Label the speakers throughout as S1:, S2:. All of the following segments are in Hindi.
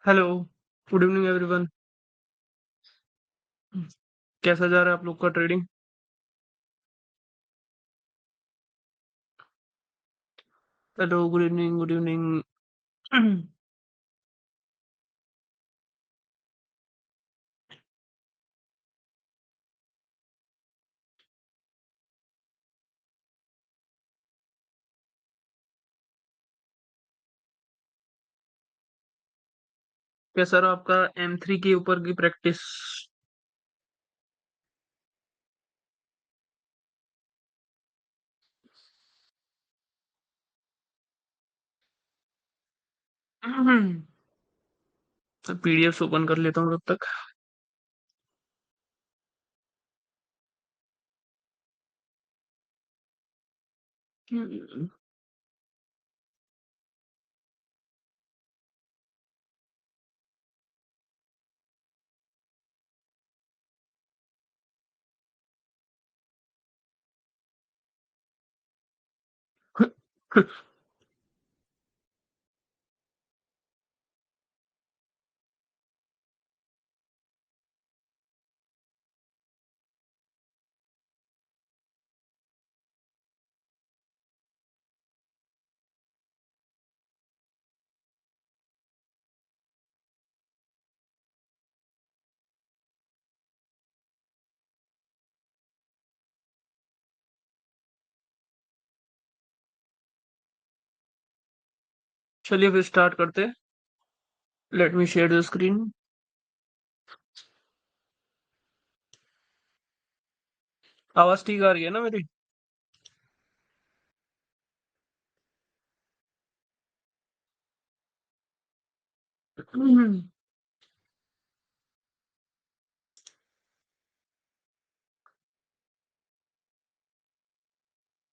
S1: Hello, good evening everyone. कैसा जा रहा है आप लोग का trading? Hello, good evening, good evening. कैसा रहा आपका M3 के ऊपर की प्रैक्टिस? पीडीएफ ओपन कर लेता हूँ तब तक। चलिए फिर स्टार्ट करते हैं। Let me share the screen. आवाज ठीक आ रही है ना मेरी?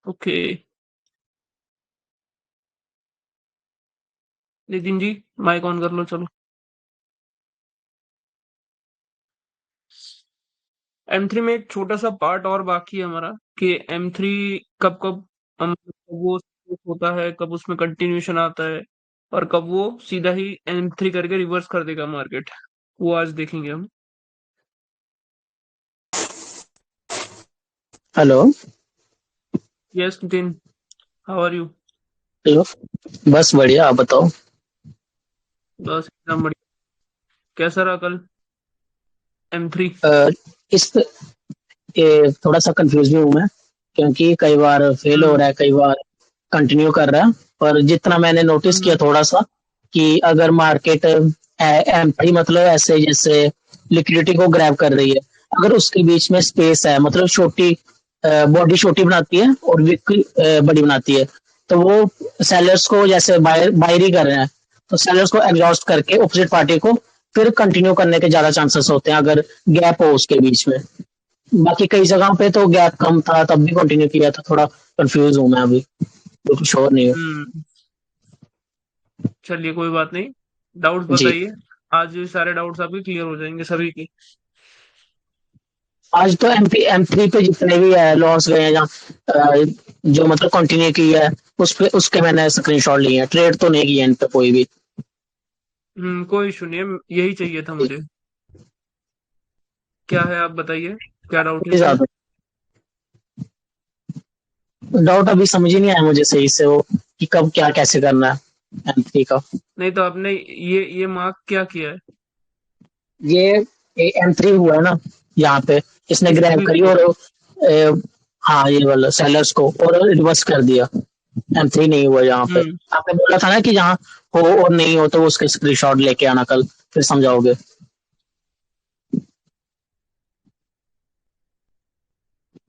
S1: Okay. Nitin ji, mic on कर लो चलो। M3 में एक छोटा सा पार्ट और बाकी है हमारा कि M3 कब कब वो होता है, कब उसमें कंटिन्यूशन आता है, और कब वो सीधा ही M3 करके रिवर्स कर देगा मार्केट। वो आज देखेंगे हम।
S2: Hello.
S1: Yes Nitin, how are you?
S2: Hello. बस बढ़िया, आप बताओ।
S1: बस एकदम बढ़िया। कैसा रहा कल M3?
S2: अ, इस ये थोड़ा सा कंफ्यूज भी हूँ मैं, क्योंकि कई बार फेल हो
S1: हम्म।
S2: रहा है, कई बार कंटिन्यू कर रहा है। पर जितना मैंने नोटिस किया
S1: हम्म।
S2: थोड़ा सा, कि अगर मार्केट एम्प्टी मतलब ऐसे जैसे लिक्विडिटी को ग्रैब कर रही है, अगर उसके बीच में स्पेस है, मतलब छोटी बॉडी छोटी बनाती है और विक बड़ी बनाती है, तो वो सेलर्स को जैसे बायर ही कर रहे हैं, तो सेलर्स को एग्जॉस्ट करके ऑपोजिट पार्टी को फिर कंटिन्यू करने के ज्यादा चांसेस होते हैं, अगर गैप हो उसके बीच में। बाकी कई जगह पे तो गैप कम था तब भी कंटिन्यू किया था। थोड़ा कंफ्यूज हूँ मैं अभी, बिल्कुल श्योर नहीं हूँ।
S1: हम्म। चलिए कोई बात नहीं। डाउट्स
S2: जी।
S1: बताइए। आज सारे डाउट्स आपके क्लियर हो जाएंगे सभी की।
S2: आज तो M3 पे जितने भी है लॉस गए हैं, जो मतलब कंटिन्यू की है, उस पे उसके मैंने स्क्रीनशॉट लिए हैं। ट्रेड तो नहीं किया इन पे कोई भी।
S1: कोई इशू नहीं है, यही चाहिए था मुझे। क्या है आप बताइए, क्या डाउट है
S2: कोई
S1: इसमें?
S2: ज्यादा डाउट अभी समझ ही नहीं आया मुझे सही से, वो कि कब क्या कैसे करना है M3 का।
S1: नहीं तो आपने ये मार्क क्या किया है?
S2: ये M3 हुआ है ना यहाँ पे, इसने
S1: इस
S2: ग्रैब
S1: वीक
S2: करी
S1: को?
S2: और हाँ ये वाला सेलर्स को और रिवर्स कर दिया। M3 नहीं हुआ यहाँ पे।
S1: हम्म।
S2: आपने बोला था ना कि जहाँ हो और नहीं हो तो उसके स्क्रीनशॉट लेके आना कल, फिर समझाओगे।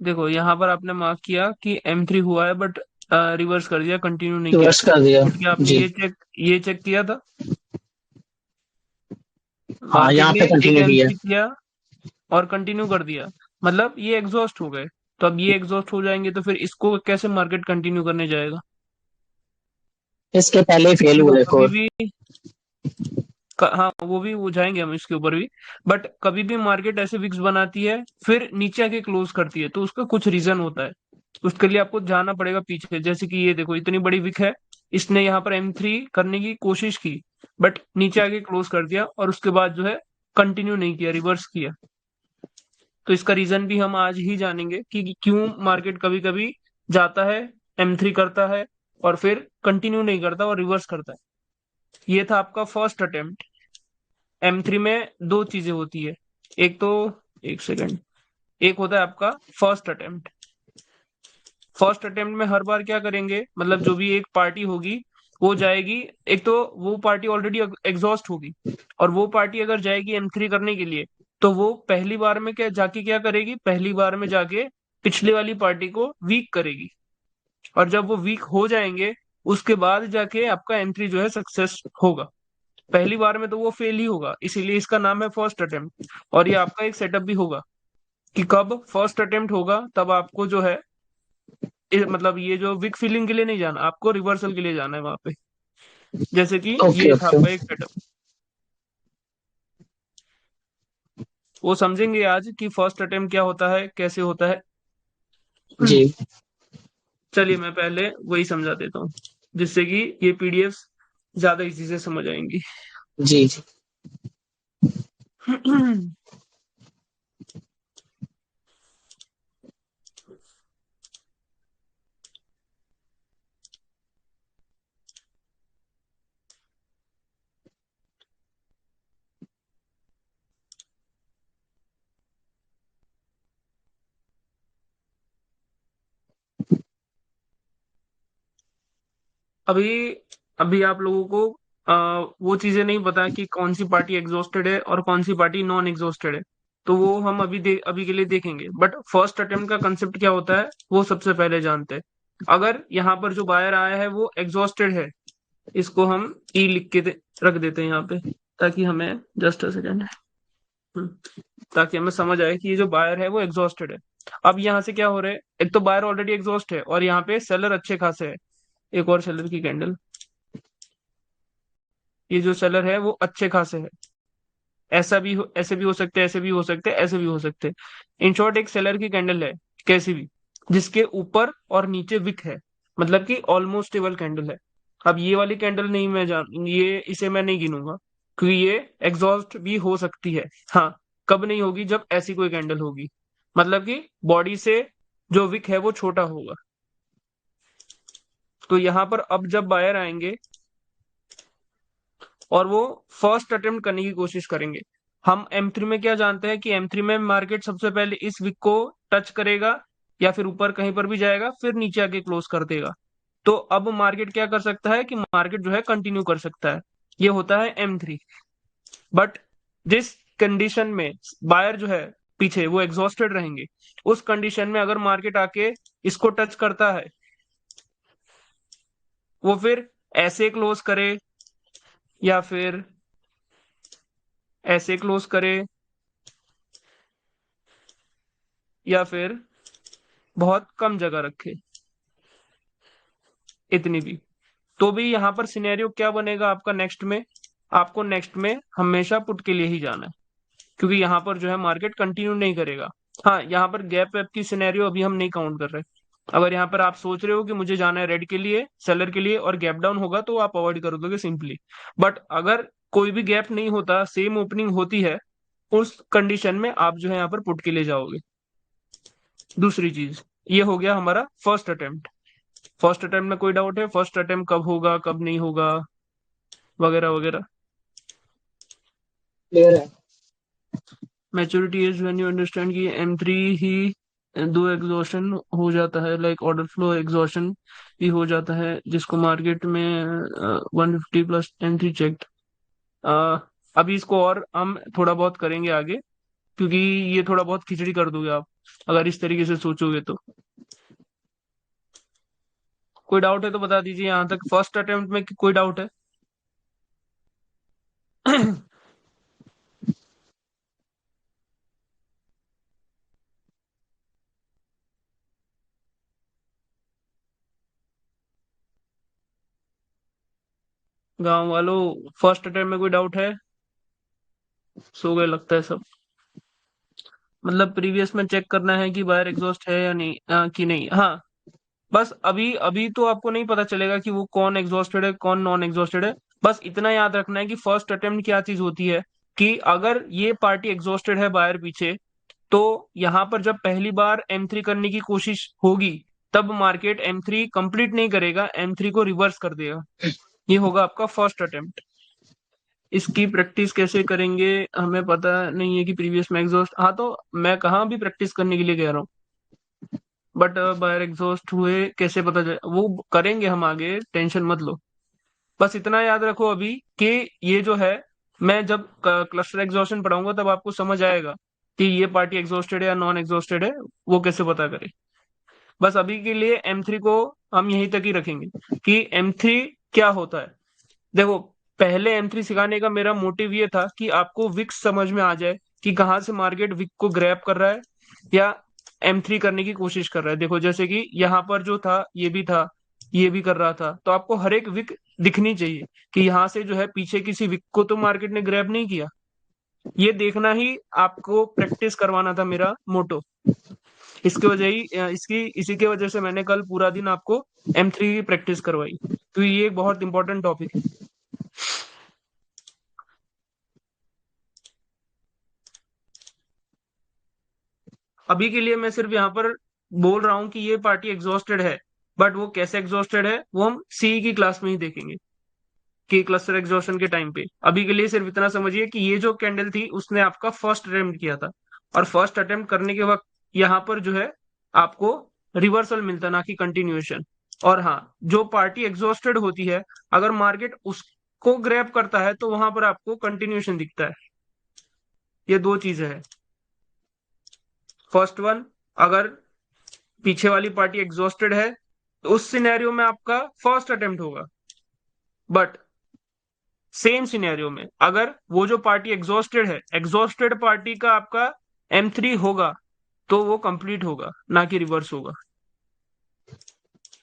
S1: देखो यहाँ पर आपने मार्क किया कि M3 हुआ है, बट रिवर्स कर दिया, कंटिन्यू नहीं किया।
S2: रिवर्स कर दिया।
S1: बट क्या आपने
S2: जी।
S1: ये चेक किया था?
S2: हाँ
S1: मार्केट
S2: यहाँ
S1: ने
S2: पे
S1: एक
S2: कंटिन्यू किया।
S1: M3 किया और कंटिन्यू कर दिया, मतलब ये एग्जॉस्ट हो गए। तो अब ये एग्जॉस्ट हो जाएंगे तो फिर इसको कैसे मार्केट कंटिन्यू करने जाएगा?
S2: इसके पहले ही फेल
S1: देखो
S2: हुआ एक
S1: कभी
S2: और।
S1: भी हाँ वो भी वो जाएंगे हम इसके ऊपर भी। बट कभी भी मार्केट ऐसे विक्स बनाती है फिर नीचे आके क्लोज करती है, तो उसका कुछ रीजन होता है। उसके लिए आपको जाना पड़ेगा पीछे। जैसे कि ये देखो, इतनी बड़ी विक है, इसने यहाँ पर M3 करने की कोशिश की, बट नीचे आके क्लोज कर दिया और उसके बाद जो है कंटिन्यू नहीं किया, रिवर्स किया। तो इसका रीजन भी हम आज ही जानेंगे कि क्यों मार्केट कभी कभी जाता है, M3 करता है और फिर कंटिन्यू नहीं करता और रिवर्स करता है। ये था आपका फर्स्ट अटेम्प्ट। M3 में दो चीजें होती है, एक तो, एक सेकेंड, एक होता है आपका फर्स्ट अटेम्प्ट। फर्स्ट अटेम्प्ट में हर बार क्या करेंगे, मतलब जो भी एक पार्टी होगी वो जाएगी, एक तो वो पार्टी ऑलरेडी एग्जॉस्ट होगी, और वो पार्टी अगर जाएगी M3 करने के लिए, तो वो पहली बार में क्या जाके क्या करेगी, पहली बार में जाके पिछली वाली पार्टी को वीक करेगी। और जब वो वीक हो जाएंगे, उसके बाद जाके आपका M3 जो है सक्सेस होगा। पहली बार में तो वो फेल ही होगा, इसीलिए इसका नाम है फर्स्ट अटेम्प्ट। और ये आपका एक सेटअप भी होगा कि कब फर्स्ट अटेम्प्ट होगा, तब आपको जो है मतलब ये जो विक फीलिंग के लिए नहीं जाना, आपको रिवर्सल के लिए जाना है वहां पे। जैसे कि
S2: ओके
S1: ये था
S2: ओके।
S1: आपका एक सेटअप, वो समझेंगे आज कि फर्स्ट अटेम्प्ट क्या होता है, कैसे होता है।
S2: जी
S1: चलिए मैं पहले वही समझा देता हूँ, जिससे कि ये पीडीएफ ज्यादा इजी से समझ आएंगी।
S2: जी जी।
S1: अभी अभी आप लोगों को वो चीजें नहीं पता कि कौन सी पार्टी एग्जॉस्टेड है और कौन सी पार्टी नॉन एग्जॉस्टेड है। तो वो हम अभी के लिए देखेंगे, बट फर्स्ट अटेम्प्ट का कंसेप्ट क्या होता है वो सबसे पहले जानते हैं। अगर यहाँ पर जो बायर आया है वो एग्जॉस्टेड है, इसको हम ई लिख के रख देते हैं यहाँ पे, ताकि हमें जस्ट अ सेकेंड, ताकि हमें समझ आए कि ये जो बायर है वो एग्जॉस्टेड है। अब यहाँ से क्या हो रहा है, एक तो बायर ऑलरेडी एग्जॉस्ट है और यहाँ पे सेलर अच्छे खासे है। एक और सेलर की कैंडल, ये जो सेलर है वो अच्छे खासे है। ऐसा भी हो, ऐसे भी हो सकते हैं, ऐसे भी हो सकते हैं, ऐसे भी हो सकते हैं। इन शॉर्ट एक सेलर की कैंडल है कैसी भी, जिसके ऊपर और नीचे विक है, मतलब कि ऑलमोस्ट स्टेबल कैंडल है। अब ये वाली कैंडल नहीं, मैं जान ये इसे मैं नहीं गिनूंगा, क्योंकि ये एग्जॉस्ट भी हो सकती है। हाँ, कब नहीं होगी, जब ऐसी कोई कैंडल होगी, मतलब कि बॉडी से जो विक है वो छोटा होगा। तो यहाँ पर अब जब बायर आएंगे और वो फर्स्ट अटेम्प्ट करने की कोशिश करेंगे, हम M3 में क्या जानते हैं कि M3 में मार्केट सबसे पहले इस विक को टच करेगा, या फिर ऊपर कहीं पर भी जाएगा, फिर नीचे आके क्लोज कर देगा। तो अब मार्केट क्या कर सकता है कि मार्केट जो है कंटिन्यू कर सकता है। ये होता है M3। बट जिस कंडीशन में बायर जो है पीछे वो एग्जॉस्टेड रहेंगे, उस कंडीशन में अगर मार्केट आके इसको टच करता है, वो फिर ऐसे क्लोज करे या फिर ऐसे क्लोज करे, या फिर बहुत कम जगह रखे, इतनी भी, तो भी यहाँ पर सिनेरियो क्या बनेगा आपका नेक्स्ट में, आपको नेक्स्ट में हमेशा पुट के लिए ही जाना है, क्योंकि यहाँ पर जो है मार्केट कंटिन्यू नहीं करेगा। हाँ, यहाँ पर गैप वैप की सिनेरियो अभी हम नहीं काउंट कर रहे। अगर यहाँ पर आप सोच रहे हो कि मुझे जाना है रेड के लिए, सेलर के लिए, और गैप डाउन होगा, तो आप अवॉइड कर दोगे सिंपली। बट अगर कोई भी गैप नहीं होता, सेम ओपनिंग होती है, उस कंडीशन में आप जो है यहाँ पर पुट के लिए जाओगे। दूसरी चीज, ये हो गया हमारा फर्स्ट अटेम्प्ट। फर्स्ट अटेम्प्ट में कोई डाउट है, फर्स्ट अटेम्प्ट कब होगा कब नहीं होगा, वगैरह वगैरह।
S2: क्लियर है।
S1: Maturity is when you understand कि M3 ही दो एग्जॉशन हो जाता है, लाइक ऑर्डर फ्लो एग्जॉशन भी हो जाता है, जिसको मार्केट में 150 प्लस M3 चेक। अभी इसको और हम थोड़ा बहुत करेंगे आगे, क्योंकि ये थोड़ा बहुत खिचड़ी कर दोगे आप अगर इस तरीके से सोचोगे तो। कोई डाउट है तो बता दीजिए, यहाँ तक फर्स्ट अटेम्प्ट में कोई डाउट है? गांव वालों, फर्स्ट अटेम्प्ट में कोई डाउट है? सो गए लगता है सब। मतलब प्रीवियस में चेक करना है कि बायर एग्जॉस्ट है या नहीं, कि नहीं। हाँ, बस अभी अभी तो आपको नहीं पता चलेगा कि वो कौन एग्जॉस्टेड है कौन नॉन एग्जॉस्टेड है। बस इतना याद रखना है कि फर्स्ट अटेम्प्ट क्या चीज होती है, कि अगर ये पार्टी एग्जॉस्टेड है बायर पीछे, तो यहां पर जब पहली बार M3 करने की कोशिश होगी, तब मार्केट M3 कंप्लीट नहीं करेगा, M3 को रिवर्स कर देगा। ये होगा आपका फर्स्ट अटेम्प्ट। इसकी प्रैक्टिस कैसे करेंगे हमें पता नहीं है कि प्रीवियस में एग्जॉस्ट, हाँ तो मैं कहाँ भी प्रैक्टिस करने के लिए कह रहा हूँ, बट बायर एग्जॉस्ट हुए कैसे पता चले, वो करेंगे हम आगे, टेंशन मत लो। बस इतना याद रखो अभी कि ये जो है, मैं जब क्लस्टर एग्जॉस्शन पढ़ाऊंगा तब आपको समझ आएगा कि ये पार्टी एग्जॉस्टेड है या नॉन एग्जॉस्टेड है, वो कैसे पता करें। बस अभी के लिए M3 को हम यहीं तक ही रखेंगे कि M3 क्या होता है। देखो, पहले M3 सिखाने का मेरा मोटिव ये था कि आपको विक्स समझ में आ जाए कि कहाँ से मार्केट विक को ग्रैब कर रहा है या M3 करने की कोशिश कर रहा है। देखो जैसे कि यहाँ पर जो था ये भी था, ये भी कर रहा था, तो आपको हर एक विक दिखनी चाहिए कि यहाँ से जो है पीछे किसी विक को तो मार्केट ने ग्रैब नहीं किया। ये देखना ही आपको प्रैक्टिस करवाना था मेरा मोटो। इसके वजह ही इसकी इसी के वजह से मैंने कल पूरा दिन आपको M3 की प्रैक्टिस करवाई, तो ये एक बहुत इंपॉर्टेंट टॉपिक है। अभी के लिए मैं सिर्फ यहाँ पर बोल रहा हूँ कि ये पार्टी एग्जॉस्टेड है, बट वो कैसे एग्जॉस्टेड है वो हम सी की क्लास में ही देखेंगे, कि क्लस्टर एग्जॉस्शन के टाइम पे। अभी के लिए सिर्फ इतना समझिए कि ये जो कैंडल थी उसने आपका फर्स्ट अटेम्प्ट किया था, और फर्स्ट अटेम्प्ट करने के वक्त यहाँ पर जो है आपको रिवर्सल मिलता, ना कि कंटिन्यूएशन। और हाँ, जो पार्टी एग्जॉस्टेड होती है, अगर मार्केट उसको ग्रैब करता है तो वहां पर आपको कंटिन्यूएशन दिखता है। ये दो चीजें हैं। फर्स्ट वन, अगर पीछे वाली पार्टी एग्जॉस्टेड है तो उस सिनेरियो में आपका फर्स्ट अटेम्प्ट होगा। बट सेम सिनेरियो में अगर वो जो पार्टी एग्जॉस्टेड है, एग्जॉस्टेड पार्टी का आपका M3 होगा, तो वो कंप्लीट होगा, ना कि रिवर्स होगा।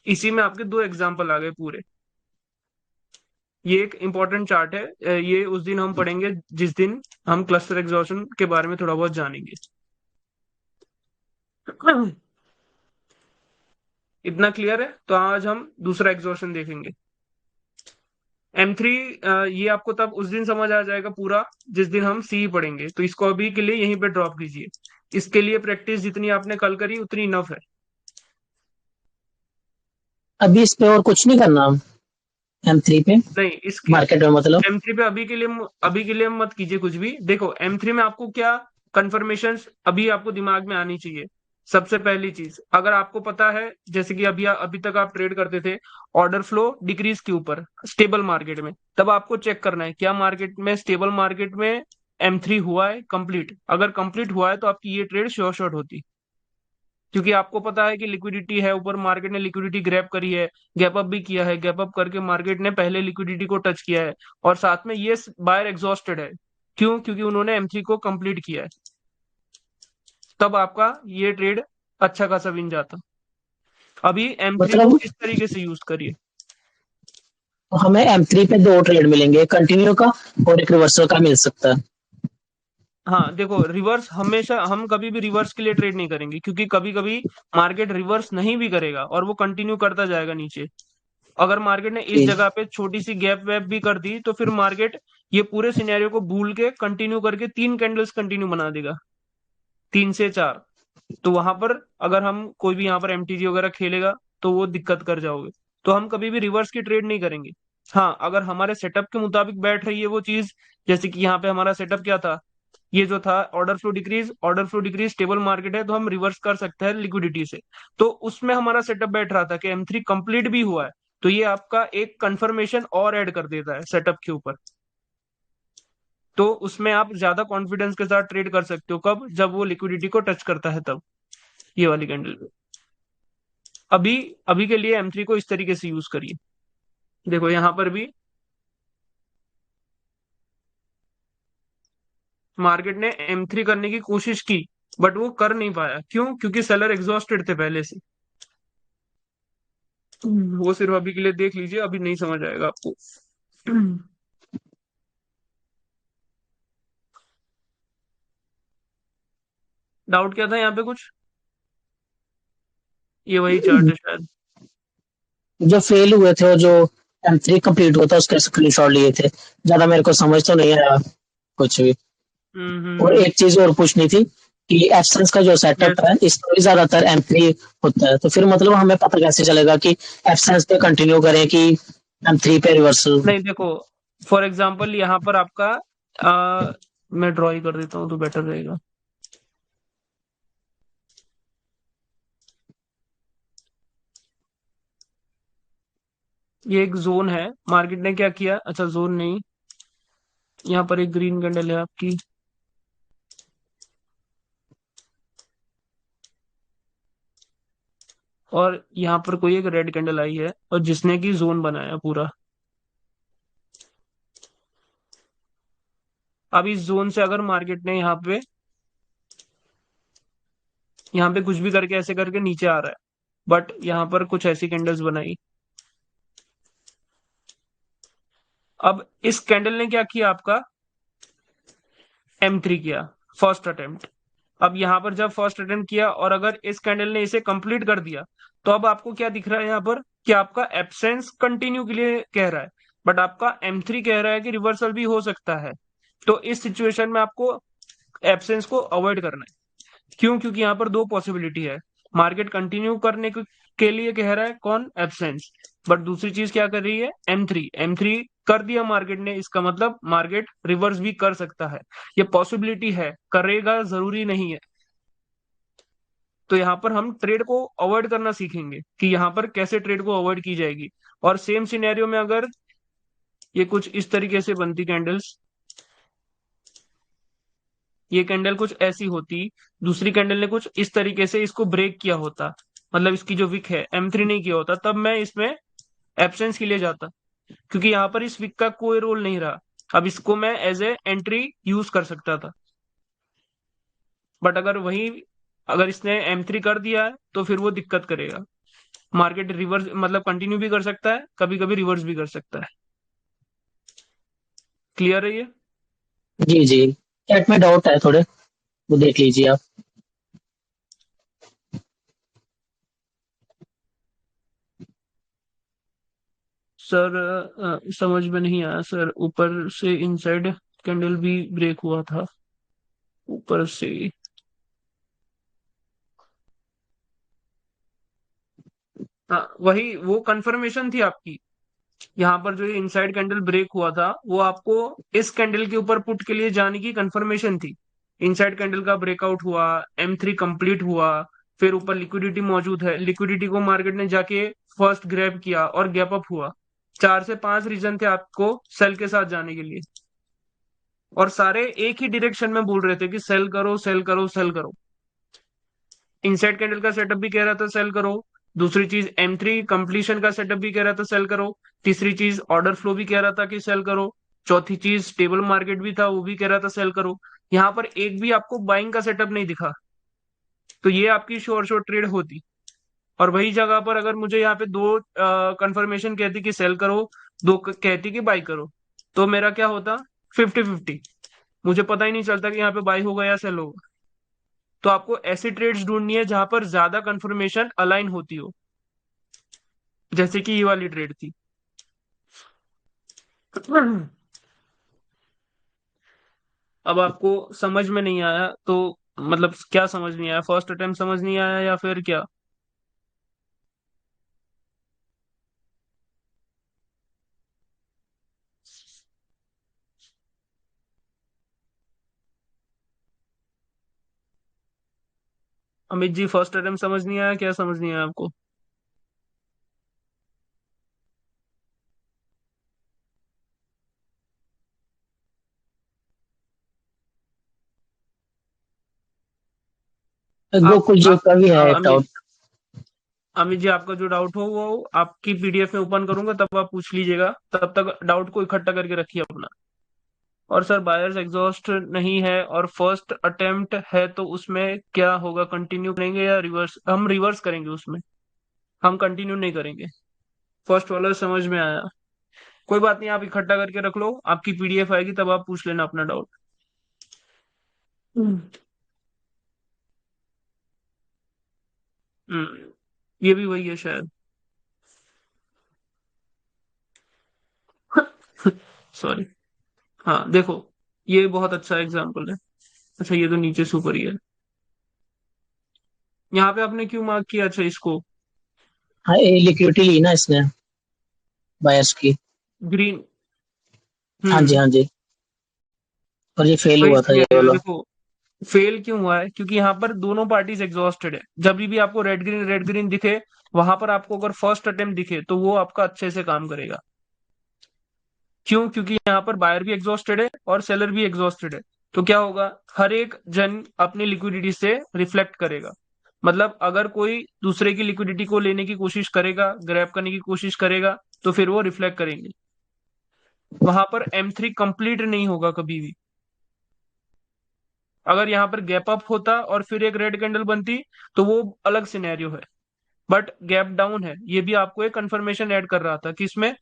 S1: इसी में आपके दो एग्जांपल आ गए पूरे। ये एक इंपॉर्टेंट चार्ट है, ये उस दिन हम पढ़ेंगे जिस दिन हम क्लस्टर एग्जॉस्शन के बारे में थोड़ा बहुत जानेंगे। इतना क्लियर है, तो आज हम दूसरा एग्जॉस्शन देखेंगे। M3 ये आपको तब उस दिन समझ आ जाएगा पूरा जिस दिन हम सी पढ़ेंगे, तो इसको अभी के लिए यहीं पे ड्रॉप कीजिए। इसके लिए प्रैक्टिस जितनी आपने कल करी उतनी इनफ है।
S2: अभी इस पे और कुछ नहीं करना M3 पे,
S1: नहीं, इसके
S2: मार्केट में मतलब।
S1: M3 पे अभी के लिए मत कीजिए कुछ भी। देखो M3 में आपको क्या कंफर्मेशन अभी आपको दिमाग में आनी चाहिए। सबसे पहली चीज, अगर आपको पता है जैसे कि अभी अभी तक आप ट्रेड करते थे ऑर्डर फ्लो डिक्रीज के ऊपर स्टेबल मार्केट में, तब आपको चेक करना है क्या मार्केट में, स्टेबल मार्केट में M3 हुआ है कंप्लीट। अगर कंप्लीट हुआ है तो आपकी ये ट्रेड श्योर शॉट होती, क्योंकि आपको पता है कि लिक्विडिटी है ऊपर, मार्केट ने लिक्विडिटी ग्रैब करी है, गैप अप भी किया है, गैप अप करके मार्केट ने पहले लिक्विडिटी को टच किया है, और साथ में ये बायर एग्जॉस्टेड है। क्यों? क्योंकि उन्होंने M3 को कंप्लीट किया है। तब आपका ये ट्रेड अच्छा खासा विन जाता। अभी M3 को
S2: मतलब
S1: इस तरीके से यूज करिए।
S2: हमें M3 पे दो ट्रेड मिलेंगे, कंटिन्यू का और एक रिवर्सल का मिल सकता है।
S1: हाँ देखो, रिवर्स हमेशा हम कभी भी रिवर्स के लिए ट्रेड नहीं करेंगे, क्योंकि कभी कभी मार्केट रिवर्स नहीं भी करेगा और वो कंटिन्यू करता जाएगा नीचे। अगर मार्केट ने इस
S2: जी।
S1: जगह पे छोटी सी गैप वैप भी कर दी तो फिर मार्केट ये पूरे सिनेरियो को भूल के कंटिन्यू करके तीन कैंडल्स कंटिन्यू बना देगा, तीन से चार। तो वहां पर अगर हम कोई भी यहाँ पर MTG वगैरह खेलेगा तो वो दिक्कत कर जाओगे। तो हम कभी भी रिवर्स की ट्रेड नहीं करेंगे। हाँ, अगर हमारे सेटअप के मुताबिक बैठ रही है वो चीज, जैसे कि यहाँ पे हमारा सेटअप क्या था, ये जो था order flow decrease stable market है, तो हम रिवर्स कर सकते हैं लिक्विडिटी से। तो उसमें हमारा सेटअप बैठ रहा था कि M3 कंप्लीट भी हुआ है, तो ये आपका एक कंफर्मेशन और ऐड कर देता है सेटअप के ऊपर। तो उसमें आप ज्यादा कॉन्फिडेंस के साथ ट्रेड कर सकते हो, कब? जब वो लिक्विडिटी को टच करता है तब, ये वाली कैंडल पे। अभी अभी के लिए M3 को इस तरीके से यूज करिए। देखो यहां पर भी मार्केट ने M3 करने की कोशिश की, बट वो कर नहीं पाया। क्यों? क्योंकि सेलर एग्जॉस्टेड थे पहले से। वो सिर्फ अभी के लिए देख लीजिए, अभी नहीं समझ आएगा आपको। डाउट क्या था यहाँ पे कुछ? ये वही चार्ट है शायद।
S2: जो फेल हुए थे वो जो M3 कंप्लीट हुआ था, उसके स्क्रीनशॉट लिए थे। ज्यादा मेरे को समझ तो नहीं आया कुछ भी। और
S1: हम्म।
S2: एक चीज और पूछनी थी कि एब्सेंस का जो सेटअप
S1: यस।
S2: है इसमें भी ज्यादातर M3 होता है, तो फिर मतलब हमें पता कैसे चलेगा कि एब्सेंस पे कंटिन्यू करें कि M3 पे रिवर्सल।
S1: नहीं देखो, फॉर एग्जांपल यहाँ पर आपका मैं ड्रॉ ही कर देता हूँ तो बेटर रहेगा। ये एक जोन है, मार्केट ने क्या किया, अच्छा जोन नहीं, यहाँ पर एक ग्रीन कैंडल है आपकी, और यहाँ पर कोई एक रेड कैंडल आई है और जिसने की जोन बनाया पूरा। अब इस जोन से अगर मार्केट ने यहाँ पे कुछ भी करके ऐसे करके नीचे आ रहा है, बट यहाँ पर कुछ ऐसी कैंडल्स बनाई। अब इस कैंडल ने क्या किया आपका, M3 किया, फर्स्ट अटेम्प्ट। अब यहाँ पर जब फर्स्ट अटेम्प्ट किया और अगर इस कैंडल ने इसे कंप्लीट कर दिया, तो अब आपको क्या दिख रहा है यहाँ पर कि आपका एब्सेंस कंटिन्यू के लिए कह रहा है, बट आपका M3 कह रहा है कि रिवर्सल भी हो सकता है। तो इस सिचुएशन में आपको एब्सेंस को अवॉइड करना है। क्यों? क्योंकि यहाँ पर दो पॉसिबिलिटी है, मार्केट कंटिन्यू करने के लिए कह रहा है कौन, एब्सेंस, बट दूसरी चीज क्या कर रही है, M3। M3 कर दिया मार्केट ने, इसका मतलब मार्केट रिवर्स भी कर सकता है। ये पॉसिबिलिटी है, करेगा जरूरी नहीं है। तो यहाँ पर हम ट्रेड को अवॉइड करना सीखेंगे कि यहाँ पर कैसे ट्रेड को अवॉइड की जाएगी। और सेम सिनेरियो में अगर ये कुछ इस तरीके से बनती कैंडल्स, ये कैंडल कुछ ऐसी होती, दूसरी कैंडल ने कुछ इस तरीके से इसको ब्रेक किया होता, मतलब इसकी जो विक है M3 नहीं किया होता, तब मैं इसमें एब्सेंस के लिए जाता, क्योंकि यहाँ पर इस विक का कोई रोल नहीं रहा। अब इसको मैं एज ए एंट्री यूज कर सकता था। बट अगर इसने M3 कर दिया है तो फिर वो दिक्कत करेगा। मार्केट रिवर्स मतलब कंटिन्यू भी कर सकता है, कभी कभी रिवर्स भी कर सकता है। क्लियर है ये?
S2: जी जी, चैट में डाउट है थोड़े, वो देख लीजिए आप।
S1: सर समझ में नहीं आया सर, ऊपर से इनसाइड कैंडल भी ब्रेक हुआ था ऊपर से। हाँ वही वो कंफर्मेशन थी आपकी, यहाँ पर जो ये इनसाइड कैंडल ब्रेक हुआ था वो आपको इस कैंडल के ऊपर पुट के लिए जाने की कंफर्मेशन थी। इनसाइड कैंडल का ब्रेकआउट हुआ, M3 कंप्लीट हुआ, फिर ऊपर लिक्विडिटी मौजूद है, लिक्विडिटी को मार्केट ने जाके फर्स्ट ग्रैब किया और गैप अप हुआ। 4 से 5 रीजन थे आपको सेल के साथ जाने के लिए, और सारे एक ही डायरेक्शन में बोल रहे थे कि सेल करो सेल करो सेल करो। इनसाइड कैंडल का सेटअप भी कह रहा था सेल करो, दूसरी चीज M3 कंप्लीशन का सेटअप भी कह रहा था सेल करो, तीसरी चीज ऑर्डर फ्लो भी कह रहा था कि सेल करो, चौथी चीज स्टेबल मार्केट भी था वो भी कह रहा था सेल करो। यहाँ पर एक भी आपको बाइंग का सेटअप नहीं दिखा, तो ये आपकी श्योर श्योर ट्रेड होती। और वही जगह पर अगर मुझे यहाँ पे दो कंफर्मेशन कहती कि सेल करो, दो कहती कि बाई करो, तो मेरा क्या होता, 50-50, मुझे पता ही नहीं चलता कि यहाँ पे बाई होगा या सेल होगा। तो आपको ऐसी ट्रेड्स ढूंढनी है जहां पर ज्यादा कंफर्मेशन अलाइन होती हो, जैसे कि ये वाली ट्रेड थी। अब आपको समझ में नहीं आया तो मतलब क्या समझ नहीं आया, फर्स्ट अटेम्प्ट समझ नहीं आया या फिर क्या? अमित जी फर्स्ट अटेम्प्ट समझ नहीं आया, क्या समझ नहीं आया आपको?
S2: गोकुल जी
S1: आप
S2: का भी है एक
S1: अमित
S2: डाउट।
S1: अमित जी आपका जो डाउट हो वो आपकी PDF में ओपन करूंगा तब आप पूछ लीजिएगा, तब तक डाउट को इकट्ठा करके रखिए अपना। और सर बायर्स एग्जॉस्ट नहीं है और फर्स्ट अटेम्प्ट है तो उसमें क्या होगा, कंटिन्यू करेंगे या रिवर्स? हम रिवर्स करेंगे उसमें, हम कंटिन्यू नहीं करेंगे। फर्स्ट वाला समझ में आया, कोई बात नहीं, आप इकट्ठा करके रख लो, आपकी PDF आएगी तब आप पूछ लेना अपना डाउट। हम्म। ये भी वही है शायद। सॉरी। हाँ देखो, ये बहुत अच्छा एग्जाम्पल है। अच्छा ये तो नीचे से ऊपर ही है। यहाँ पे आपने क्यों मार्क किया अच्छा इसको?
S2: हाँ, ये लिक्विडिटी ली ना इसने, बायर्स की।
S1: ग्रीन।
S2: हाँ जी,
S1: हम्म।
S2: हाँ जी। और ये फेल
S1: वही
S2: हुआ था ये
S1: सिनेरियो है
S2: वाला।
S1: देखो। फेल क्यों हुआ है? क्योंकि यहाँ पर दोनों पार्टीज एग्जॉस्टेड है। जब भी आपको रेड ग्रीन दिखे, वहां पर आपको अगर फर्स्ट अटेम्प्ट दिखे तो वो आपका अच्छे से काम करेगा। क्यों? क्योंकि यहाँ पर बायर भी एग्जॉस्टेड है और सेलर भी एग्जॉस्टेड है। तो क्या होगा? हर एक जन अपनी लिक्विडिटी से रिफ्लेक्ट करेगा। मतलब अगर कोई दूसरे की लिक्विडिटी को लेने की कोशिश करेगा, ग्रैब करने की कोशिश करेगा, तो फिर वो रिफ्लेक्ट करेंगे। वहां पर M3 कंप्लीट नहीं होगा कभी भी। अगर यहाँ पर गैप अप होता और फिर एक रेड कैंडल बनती, तो वो अलग सिनेरियो है। बट गैप डाउन है, ये भी आपको एक कंफर्मेशन ऐड कर रहा था कि इसमें,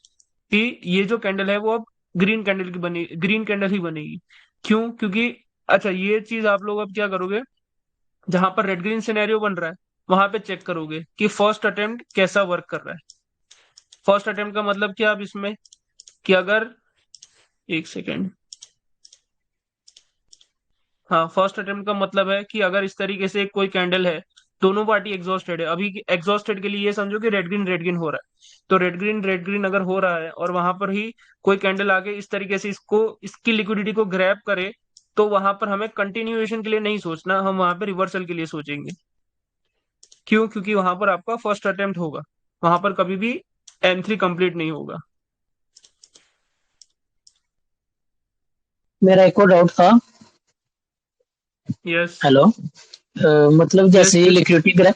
S1: कि ये जो कैंडल है वो अब ग्रीन कैंडल की बनी, ग्रीन कैंडल ही बनेगी। क्यों? क्योंकि अच्छा ये चीज आप लोग अब क्या करोगे, जहां पर रेड ग्रीन सिनेरियो बन रहा है वहां पे चेक करोगे कि फर्स्ट अटेम्प्ट कैसा वर्क कर रहा है। फर्स्ट अटेम्प्ट का मतलब क्या अब इसमें, कि अगर, एक सेकेंड, हाँ फर्स्ट अटेम्प्ट का मतलब है कि अगर इस तरीके से कोई कैंडल है, दोनों पार्टी एग्जॉस्टेड है। अभी एग्जॉस्टेड के लिए ये समझो कि रेड ग्रीन हो रहा है। तो रेड ग्रीन अगर हो रहा है और वहां पर ही कोई कैंडल आगे इस तरीके से इसको, इसकी लिक्विडिटी को ग्रैब करे, तो वहां पर हमें कंटिन्यूएशन के लिए नहीं सोचना, हम वहां पर रिवर्सल के लिए सोचेंगे। क्यों? क्योंकि वहां पर आपका फर्स्ट अटेम्प्ट होगा, वहां पर कभी भी M3 कंप्लीट नहीं होगा।
S2: मेरा एक और डाउट था।
S1: यस।
S2: हेलो। मतलब
S1: यस
S2: जैसे ये
S1: yes.
S2: Liquidity grab,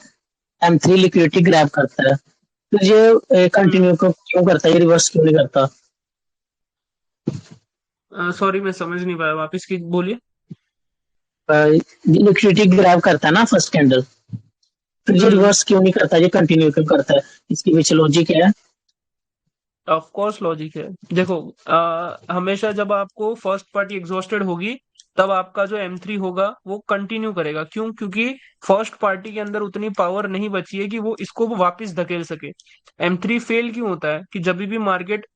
S2: M3 liquidity grab करता है, तो ये कंटिन्यू क्यों करता है, ये रिवर्स क्यों नहीं करता?
S1: सॉरी मैं समझ नहीं पाया, वापस की बोलिए।
S2: लिक्विडिटी ग्रैब करता है ना फर्स्ट कैंडल, तो ये
S1: हम्म।
S2: रिवर्स क्यों नहीं करता, ये कंटिन्यू क्यों करता है? इसके पीछे लॉजिक है?
S1: ऑफ कोर्स लॉजिक है। देखो, हमेशा जब आपको फर्स्ट पार्टी एग्जॉस्टेड होगी, तब आपका जो M3 होगा वो कंटिन्यू करेगा। क्यों? क्योंकि फर्स्ट पार्टी के अंदर उतनी पावर नहीं बची है कि वो इसको वापस धकेल सके। M3 फेल क्यों होता है? कि जब भी मार्केट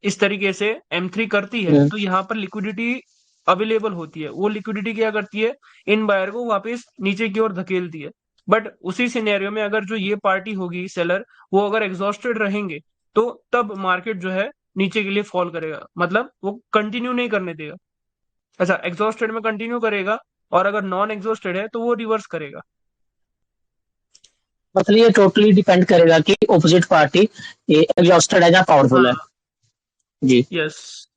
S1: इस तरीके से M3 करती है,
S2: हम्म,
S1: तो यहाँ पर लिक्विडिटी अवेलेबल होती है। वो लिक्विडिटी क्या करती है? इन बायर को वापस नीचे की ओर धकेलती है। बट उसी सिनेरियो में अगर जो ये पार्टी होगी सेलर, वो अगर एग्जॉस्टेड रहेंगे, तो तब मार्केट जो है नीचे के लिए फॉल करेगा, मतलब वो कंटिन्यू नहीं करने देगा। अच्छा एग्जॉस्टेड में कंटिन्यू करेगा, और अगर नॉन एग्जॉस्टेड है तो वो रिवर्स करेगा।
S2: मतलब ये टोटली डिपेंड करेगा कि ऑपोजिट पार्टी एग्जॉस्टेड है या पावरफुल है।
S1: हाँ।
S2: जी।
S1: यस।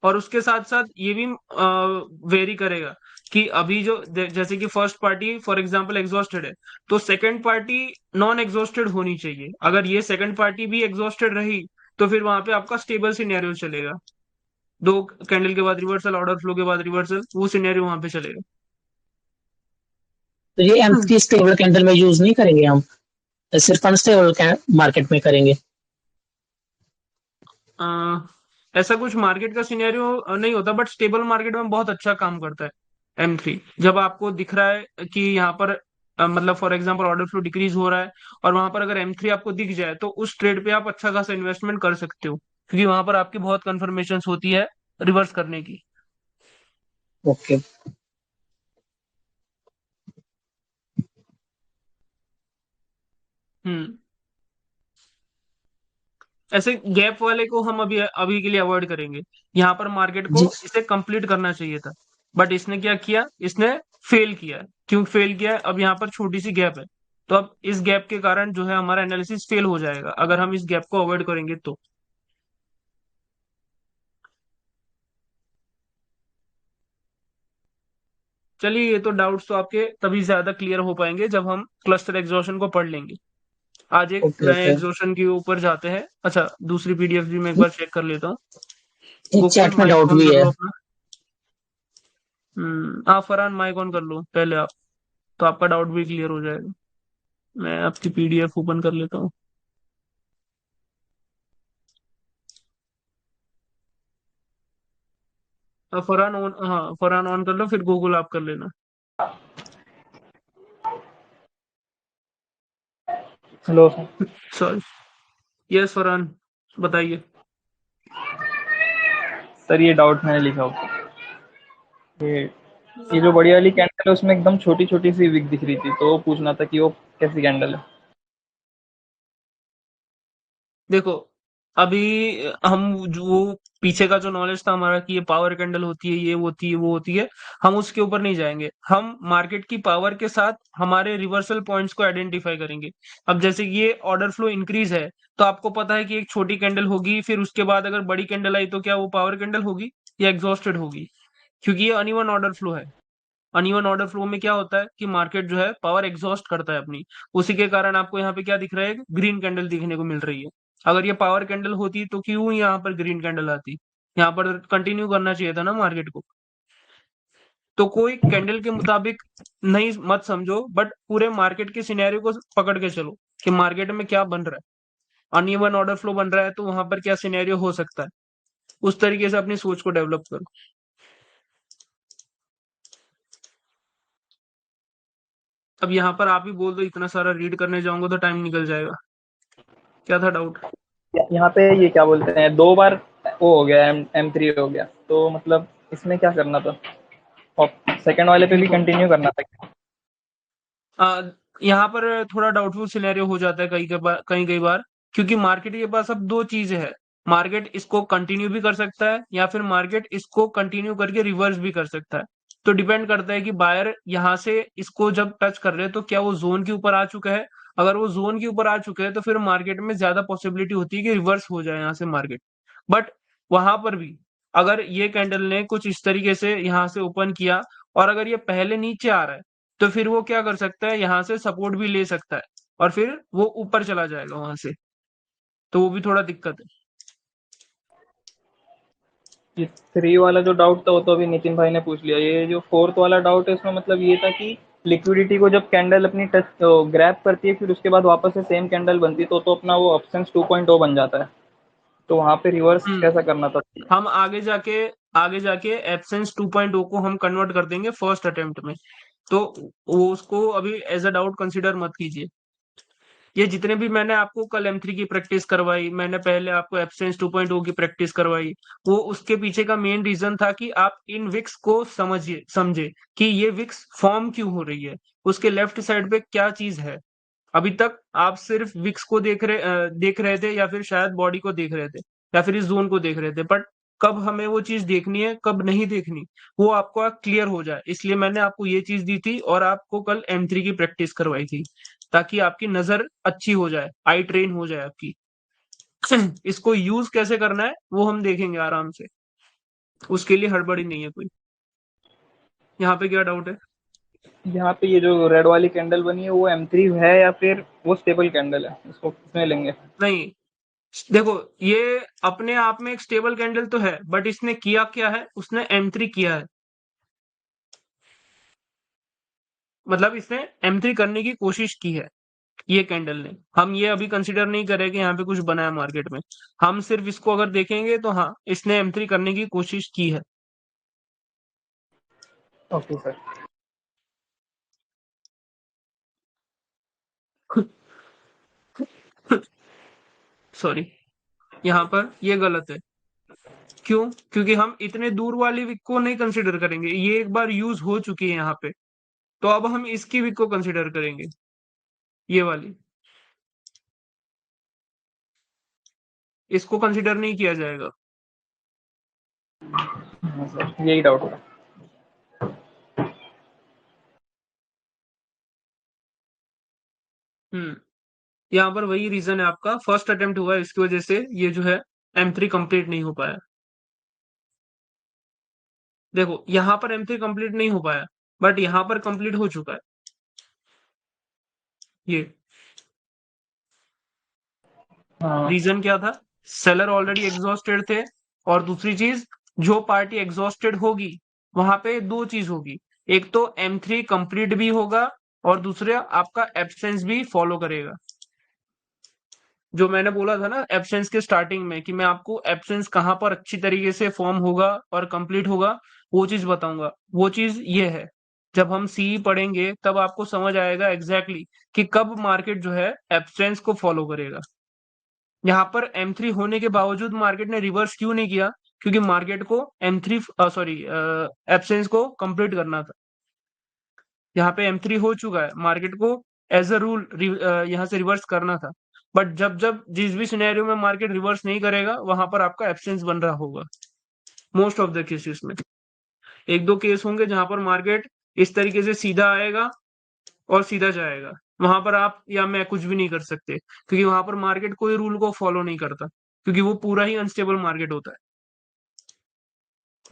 S1: और उसके साथ साथ ये भी वेरी करेगा कि अभी जो जैसे कि first party for example exhausted है, तो सेकंड पार्टी नॉन एग्जॉस्टेड होनी चाहिए। अगर ये सेकंड पार्टी भी एग्जॉस्टेड रही, तो फिर वहां पे आपका स्टेबल सिनेरियो चलेगा। दो कैंडल के बाद रिवर्सल, ऑर्डर फ्लो के बाद रिवर्सल, वो सिनेरियो वहां पे चलेगा।
S2: तो ये M3 स्टेबल कैंडल में यूज नहीं करेंगे हम, सिर्फ अनस्टेबल मार्केट में करेंगे?
S1: अ, ऐसा कुछ मार्केट का सिनेरियो नहीं होता, बट स्टेबल मार्केट में बहुत अच्छा काम करता है M3। जब आपको दिख रहा है कि यहाँ पर मतलब for example order flow decrease हो रहा है, और वहां पर अगर M3 आपको दिख जाए, तो उस ट्रेड पे आप अच्छा खासा इन्वेस्टमेंट कर सकते हो, क्योंकि वहां पर आपकी बहुत कंफर्मेशन होती है रिवर्स करने की।
S2: ओके।
S1: हम्म। ऐसे गैप वाले को हम अभी अभी के लिए अवॉइड करेंगे। यहाँ पर मार्केट को
S2: जी।
S1: इसे कंप्लीट करना चाहिए था, बट इसने क्या किया, इसने फेल किया। क्यों फेल किया? अब यहाँ पर छोटी सी गैप है, तो अब इस गैप के कारण जो है हमारा एनालिसिस फेल हो जाएगा, अगर हम इस गैप को अवॉइड करेंगे तो। चलिए, ये तो डाउट्स तो आपके तभी ज्यादा क्लियर हो पाएंगे जब हम क्लस्टर एग्जॉशन को पढ़ लेंगे। आज एक
S2: ओके,
S1: नए
S2: ओके।
S1: एग्जॉशन के ऊपर जाते हैं। अच्छा दूसरी PDF भी मैं एक बार चेक कर लेता हूँ।
S2: एक
S1: गोकुल
S2: चैट में
S1: माइक
S2: डाउट
S1: ऑन
S2: भी
S1: कर
S2: है।
S1: लो अपना। आप फरहान माइक ऑन कर लो पहले आप, तो आपका डाउट भी क्लियर हो जाएगा। मैं आपकी PDF ओपन कर लेता हूँ। फरहान ऑन, हाँ फरहान ऑन कर लो, फिर गूगल आप कर लेना।
S3: हेलो।
S1: सॉरी। यस फरहान, बताइए।
S3: सर ये डाउट मैंने लिखा ऊपर। ये ये जो बड़ी वाली कैंडल है उसमें एकदम छोटी छोटी सी विक दिख रही थी, तो वो पूछना था कि वो कैसी कैंडल है।
S1: देखो, अभी हम जो वो पीछे का जो नॉलेज था हमारा कि ये पावर कैंडल होती है, ये होती है, वो होती है, हम उसके ऊपर नहीं जाएंगे। हम मार्केट की पावर के साथ हमारे रिवर्सल पॉइंट्स को आइडेंटिफाई करेंगे। अब जैसे कि ये ऑर्डर फ्लो इंक्रीज है, तो आपको पता है कि एक छोटी कैंडल होगी, फिर उसके बाद अगर बड़ी कैंडल आई तो क्या वो पावर कैंडल होगी या एग्जॉस्टेड होगी? क्योंकि ये अनइवन ऑर्डर फ्लो है। अनइवन ऑर्डर फ्लो में क्या होता है कि मार्केट जो है पावर एग्जॉस्ट करता है अपनी। उसी के कारण आपको यहाँ पे क्या दिख रहा है, ग्रीन कैंडल दिखने को मिल रही है। अगर ये पावर कैंडल होती तो क्यों यहाँ पर ग्रीन कैंडल आती? यहाँ पर कंटिन्यू करना चाहिए था ना मार्केट को। तो कोई कैंडल के मुताबिक नहीं मत समझो, बट पूरे मार्केट के सिनेरियो को पकड़ के चलो कि मार्केट में क्या बन रहा है। अनइवन ऑर्डर फ्लो बन रहा है तो वहां पर क्या सिनेरियो हो सकता है, उस तरीके से अपनी सोच को डेवलप करो। अब यहाँ पर आप ही बोल दो, इतना सारा रीड करने जाऊंगा तो टाइम निकल जाएगा। क्या था डाउट?
S3: यहाँ पे ये क्या बोलते हैं, 2 बार वो हो गया, M3 हो गया, तो मतलब इसमें क्या करना था? और सेकंड वाले पे भी
S1: देखो,
S3: कंटिन्यू करना था क्या?
S1: आ, यहाँ पर थोड़ा डाउटफुल सिनेरियो हो जाता है कई कई बार, क्योंकि मार्केट के पास अब दो चीजें है। मार्केट इसको कंटिन्यू भी कर सकता है या फिर मार्केट इसको कंटिन्यू करके रिवर्स भी कर सकता है। तो डिपेंड करता है कि बायर यहाँ से इसको जब टच कर रहे हैं तो क्या वो जोन के ऊपर आ चुका है। अगर वो जोन के ऊपर आ चुके हैं तो फिर मार्केट में ज्यादा पॉसिबिलिटी होती है कि रिवर्स हो जाए यहाँ से मार्केट। बट वहां पर भी अगर ये कैंडल ने कुछ इस तरीके से यहाँ से ओपन किया और अगर ये पहले नीचे आ रहा है, तो फिर वो क्या कर सकता है, यहाँ से सपोर्ट भी ले सकता है और फिर वो ऊपर चला जाएगा वहां से। तो वो भी थोड़ा दिक्कत है।
S3: ये 3 वाला जो डाउट था वो तो अभी नितिन भाई ने पूछ लिया। ये जो 4th वाला डाउट है उसमें मतलब ये था कि लिक्विडिटी को जब कैंडल अपनी टच ग्रैब करती है फिर उसके बाद वापस से सेम कैंडल बनती है, तो अपना वो ऑप्शंस 2.0 बन जाता है, तो वहां पे रिवर्स
S1: हम्म।
S3: कैसा करना था?
S1: हम आगे जाके एब्सेंस 2.0 को हम कन्वर्ट कर देंगे फर्स्ट अटेम्प्ट में। तो वो उसको अभी एज अ डाउट कंसीडर मत कीजिए। ये जितने भी मैंने आपको कल M3 की प्रैक्टिस करवाई, मैंने पहले आपको एब्सेंस 2.0 की प्रैक्टिस करवाई, वो उसके पीछे का मेन रीजन था कि आप इन विक्स को समझे कि ये विक्स फॉर्म क्यों हो रही है, उसके लेफ्ट साइड पे क्या चीज है। अभी तक आप सिर्फ विक्स को देख रहे थे या फिर शायद बॉडी को देख रहे थे या फिर इस जोन को देख रहे थे, बट कब हमें वो चीज देखनी है कब नहीं देखनी, वो आपको क्लियर हो जाए, इसलिए मैंने आपको ये चीज दी थी और आपको कल M3 की प्रैक्टिस करवाई थी, ताकि आपकी नजर अच्छी हो जाए, आई ट्रेन हो जाए आपकी। इसको यूज कैसे करना है वो हम देखेंगे आराम से, उसके लिए हड़बड़ी नहीं है कोई। यहाँ पे क्या डाउट है?
S3: यहाँ पे ये जो रेड वाली कैंडल बनी है वो M3 है या फिर वो स्टेबल कैंडल है, इसको किसमें लेंगे?
S1: नहीं, देखो, ये अपने आप में एक स्टेबल कैंडल तो है, बट इसने किया क्या है, उसने M3 किया है। मतलब इसने M3 करने की कोशिश की है ये कैंडल ने। हम ये अभी कंसिडर नहीं करें कि यहाँ पे कुछ बना है मार्केट में। हम सिर्फ इसको अगर देखेंगे तो हाँ, इसने M3 करने की कोशिश की है।
S3: Okay sir.
S1: सॉरी, यहाँ पर ये गलत है। क्यों? क्योंकि हम इतने दूर वाली विक को नहीं कंसिडर करेंगे, ये एक बार यूज हो चुकी है यहाँ पे। तो अब हम इसकी विक को कंसिडर करेंगे, ये वाली। इसको कंसिडर नहीं किया जाएगा।
S3: हाँ सर, यही डाउट था।
S1: हम्म। यहाँ पर वही रीजन है, आपका फर्स्ट अटेम्प्ट हुआ है, इसकी वजह से ये जो है M3 कंप्लीट नहीं हो पाया। देखो, यहाँ पर M3 कंप्लीट नहीं हो पाया, बट यहाँ पर कंप्लीट हो चुका है ये।
S3: हाँ।
S1: रीजन क्या था? सेलर ऑलरेडी एग्जॉस्टेड थे, और दूसरी चीज, जो पार्टी एग्जॉस्टेड होगी वहां पे दो चीज होगी। एक तो M3 कंप्लीट भी होगा और दूसरा आपका एब्सेंस भी फॉलो करेगा। जो मैंने बोला था ना एब्सेंस के स्टार्टिंग में कि मैं आपको एब्सेंस कहाँ पर अच्छी तरीके से फॉर्म होगा और कंप्लीट होगा, वो चीज बताऊंगा। वो चीज ये है, जब हम सी पढ़ेंगे तब आपको समझ आएगा एग्जैक्टली exactly कि कब मार्केट जो है एब्सेंस को फॉलो करेगा। यहाँ पर M3 होने के बावजूद मार्केट ने रिवर्स क्यों नहीं किया? क्योंकि मार्केट को M3 सॉरी एब्सेंस को कंप्लीट करना था। यहाँ पे M3 हो चुका है, मार्केट को एज अ रूल यहाँ से रिवर्स करना था। बट जब जब जिस भी सिनेरियो में मार्केट रिवर्स नहीं करेगा वहां पर आपका एब्सेंस बन रहा होगा मोस्ट ऑफ द केसेस में। एक दो केस होंगे जहां पर मार्केट इस तरीके से सीधा आएगा और सीधा जाएगा, वहां पर आप या मैं कुछ भी नहीं कर सकते, क्योंकि वहां पर मार्केट कोई रूल को फॉलो नहीं करता, क्योंकि वो पूरा ही अनस्टेबल मार्केट होता है।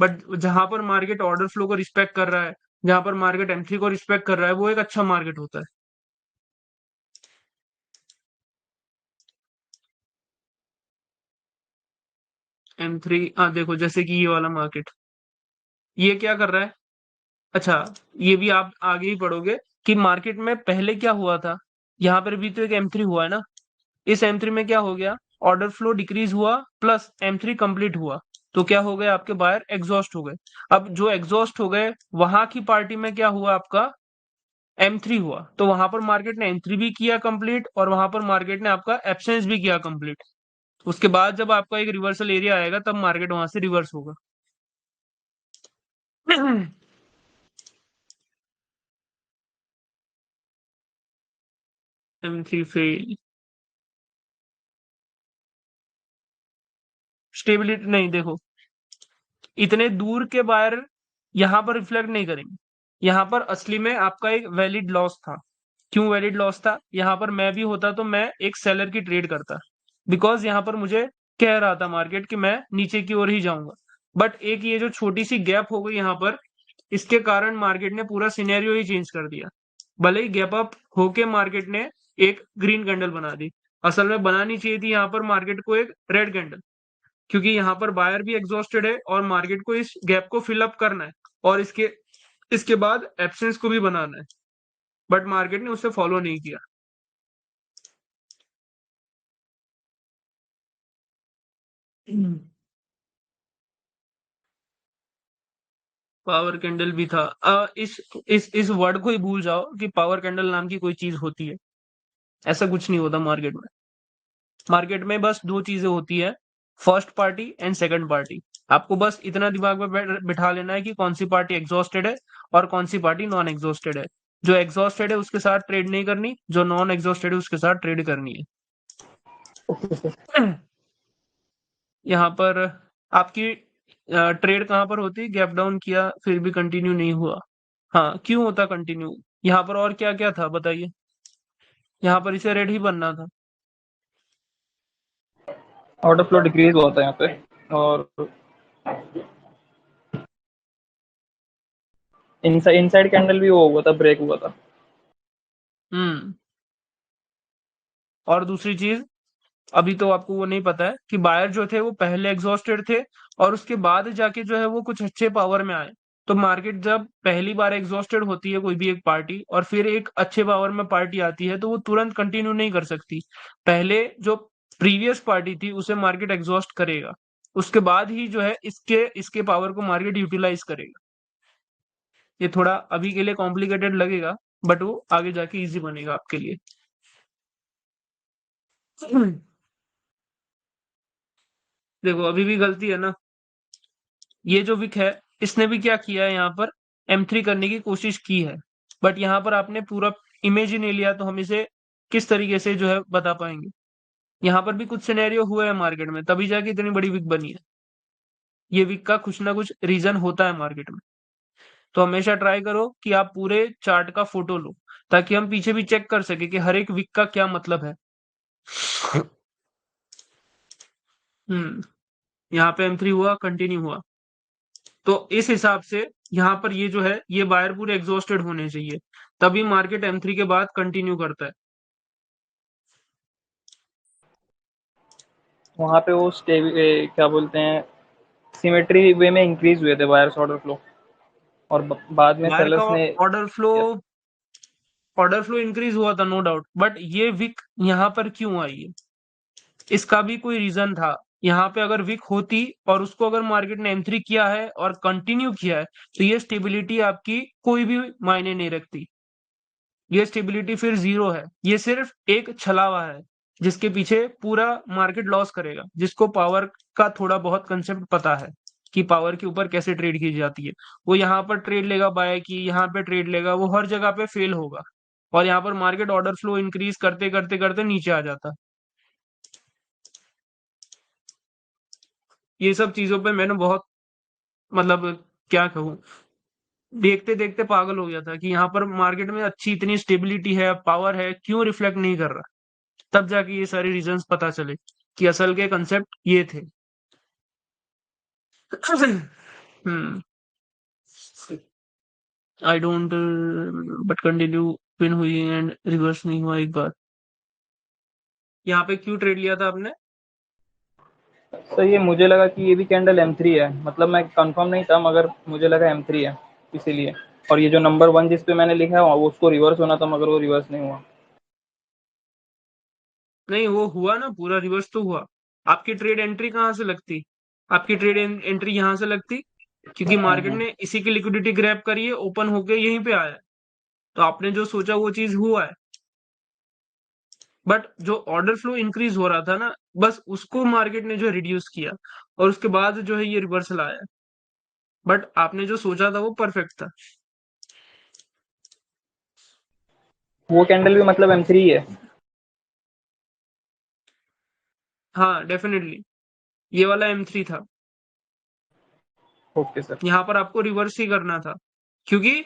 S1: बट जहां पर मार्केट ऑर्डर फ्लो को रिस्पेक्ट कर रहा है, जहां पर मार्केट M3 को रिस्पेक्ट कर रहा है, वो एक अच्छा मार्केट होता है। M3 देखो जैसे कि ये वाला मार्केट, ये क्या कर रहा है। अच्छा, ये भी आप आगे ही पढ़ोगे कि मार्केट में पहले क्या हुआ था। यहाँ पर भी तो एक M3 हुआ है ना, इस M3 में क्या हो गया, ऑर्डर फ्लो डिक्रीज हुआ प्लस M3 कंप्लीट हुआ, तो क्या हो गया, आपके बायर एग्जॉस्ट हो गए। अब जो एग्जॉस्ट हो गए वहां की पार्टी में क्या हुआ, आपका M3 हुआ, तो वहां पर मार्केट ने M3 भी किया कंप्लीट और वहां पर मार्केट ने आपका एब्सेंस भी किया कंप्लीट। उसके बाद जब आपका एक रिवर्सल एरिया आएगा तब मार्केट वहां से रिवर्स होगा। M3 फेल, स्टेबिलिटी नहीं, देखो इतने दूर के बायर यहाँ पर रिफ्लेक्ट नहीं करेंगे। यहाँ पर असली में आपका एक वैलिड लॉस था। क्यों वैलिड लॉस था, यहाँ पर मैं भी होता तो मैं एक सेलर की ट्रेड करता, बिकॉज यहाँ पर मुझे कह रहा था मार्केट कि मैं नीचे की ओर ही जाऊंगा। बट एक ये जो छोटी सी गैप हो गई यहाँ पर, इसके कारण मार्केट ने पूरा सिनेरियो ही चेंज कर दिया। भले ही गैप अप होके मार्केट ने एक ग्रीन कैंडल बना दी, असल में बनानी चाहिए थी यहाँ पर मार्केट को एक रेड कैंडल, क्योंकि यहाँ पर बायर भी एग्जॉस्टेड है और मार्केट को इस गैप को फिल अप करना है और इसके इसके बाद एब्सेंस को भी बनाना है। बट मार्केट ने उसे फॉलो नहीं किया। पावर कैंडल भी था। इस वर्ड को ही भूल जाओ कि पावर कैंडल नाम की कोई चीज होती है। ऐसा कुछ नहीं होता मार्केट में। मार्केट में बस दो चीजें होती है, first party and second party. आपको बस इतना दिमाग में बिठा लेना है कि कौन सी पार्टी एग्जॉस्टेड है और कौन सी पार्टी नॉन एग्जॉस्टेड है। जो एग्जॉस्टेड है उसके साथ ट्रेड नहीं करनी, जो नॉन एग्जॉस्टेड है उसके साथ ट्रेड करनी है। यहाँ पर आपकी ट्रेड कहाँ पर होती, गैप डाउन किया फिर भी कंटिन्यू नहीं हुआ। हाँ, क्यों होता कंटिन्यू, यहाँ पर और क्या क्या था बताइए। यहाँ पर इसे रेड ही बनना था।
S3: ऑर्डर फ्लो डिक्रीज हुआ था यहाँ पे, और इनसाइड कैंडल भी वो हुआ था, ब्रेक हुआ था।
S1: हम्म और दूसरी चीज, अभी तो आपको वो नहीं पता है कि बायर जो थे वो पहले एग्जॉस्टेड थे और उसके बाद जाके जो है वो कुछ अच्छे पावर में आए। तो मार्केट जब पहली बार एग्जॉस्टेड होती है कोई भी एक पार्टी और फिर एक अच्छे पावर में पार्टी आती है, तो वो तुरंत कंटिन्यू नहीं कर सकती। पहले जो प्रीवियस पार्टी थी उसे मार्केट एग्जॉस्ट करेगा, उसके बाद ही जो है इसके इसके पावर को मार्केट यूटिलाइज करेगा। ये थोड़ा अभी के लिए कॉम्प्लिकेटेड लगेगा, बट वो आगे जाके इजी बनेगा आपके लिए। देखो अभी भी गलती है ना, ये जो विक है इसने भी क्या किया है, यहाँ पर M3 करने की कोशिश की है, बट यहाँ पर आपने पूरा इमेज ही नहीं लिया, तो हम इसे किस तरीके से जो है बता पाएंगे। यहाँ पर भी कुछ सिनेरियो हुआ है मार्केट में, तभी जाके इतनी बड़ी विक बनी है। ये विक का कुछ ना कुछ रीजन होता है मार्केट में। तो हमेशा ट्राई करो कि आप पूरे चार्ट का फोटो लो, ताकि हम पीछे भी चेक कर सके कि हर एक विक का क्या मतलब है। हम्म यहाँ पे M3 हुआ, कंटिन्यू हुआ, तो इस हिसाब से यहाँ पर ये जो है ये बायर पूरे एग्जॉस्टेड होने चाहिए, तभी मार्केट M3 के बाद कंटिन्यू करता है।
S3: वहाँ पे वो क्या बोलते हैं, सिमेट्री वे में इंक्रीज हुए थे वायर्स ऑर्डर फ्लो, और बाद में
S1: बायर का
S3: सेलर्स ने
S1: order flow order flow increase हुआ था नो डाउट, बट ये विक यहाँ पर क्यों आई है, इसका भी कोई रीजन था। यहाँ पे अगर विक होती और उसको अगर मार्केट ने M3 किया है और कंटिन्यू किया है, तो ये स्टेबिलिटी आपकी कोई भी मायने नहीं रखती। ये स्टेबिलिटी फिर जीरो है, ये सिर्फ एक छलावा है जिसके पीछे पूरा मार्केट लॉस करेगा, जिसको पावर का थोड़ा बहुत कंसेप्ट पता है कि पावर के ऊपर कैसे ट्रेड की जाती है। वो यहाँ पर ट्रेड लेगा बाय की, यहाँ पे ट्रेड लेगा, वो हर जगह पे फेल होगा और यहाँ पर मार्केट ऑर्डर फ्लो इंक्रीज करते करते करते नीचे आ जाता। ये सब चीजों पे मैंने बहुत मतलब क्या कहूँ, देखते देखते पागल हो गया था कि यहाँ पर मार्केट में अच्छी इतनी स्टेबिलिटी है, पावर है, क्यों रिफ्लेक्ट नहीं कर रहा। तब जाके ये सारे रीजंस पता चले कि असल के कंसेप्ट ये थे। Hmm. I don't but continue pin हुई एंड रिवर्स नहीं हुआ एक बार। यहाँ पे क्यों ट्रेड लिया था आपने?
S3: सर ये मुझे लगा कि ये भी कैंडल M3 है, मतलब मैं कंफर्म नहीं था मगर मुझे लगा M3 है इसीलिए। और ये जो नंबर 1 जिस पे मैंने लिखा है वो उसको रिवर्स होना था मगर वो रिवर्स नहीं हुआ।
S1: नहीं, वो हुआ ना, पूरा रिवर्स तो हुआ। आपकी ट्रेड एंट्री कहाँ से लगती? आपकी ट्रेड एंट्री यहाँ से लगती, क्योंकि मार्केट ने इसी की लिक्विडिटी ग्रैब करी है, ओपन होके यहीं पे आया है। तो आपने जो सोचा वो चीज हुआ है, बट जो ऑर्डर फ्लो इंक्रीज हो रहा था ना, बस उसको मार्केट ने जो रिड्यूस किया और उसके बाद जो है ये रिवर्सल आया। बट आपने जो सोचा था वो परफेक्ट था।
S3: वो कैंडल भी मतलब M3 है।
S1: हाँ डेफिनेटली, ये वाला M3 था।
S3: Okay sir.
S1: यहाँ पर आपको रिवर्स ही करना था, क्योंकि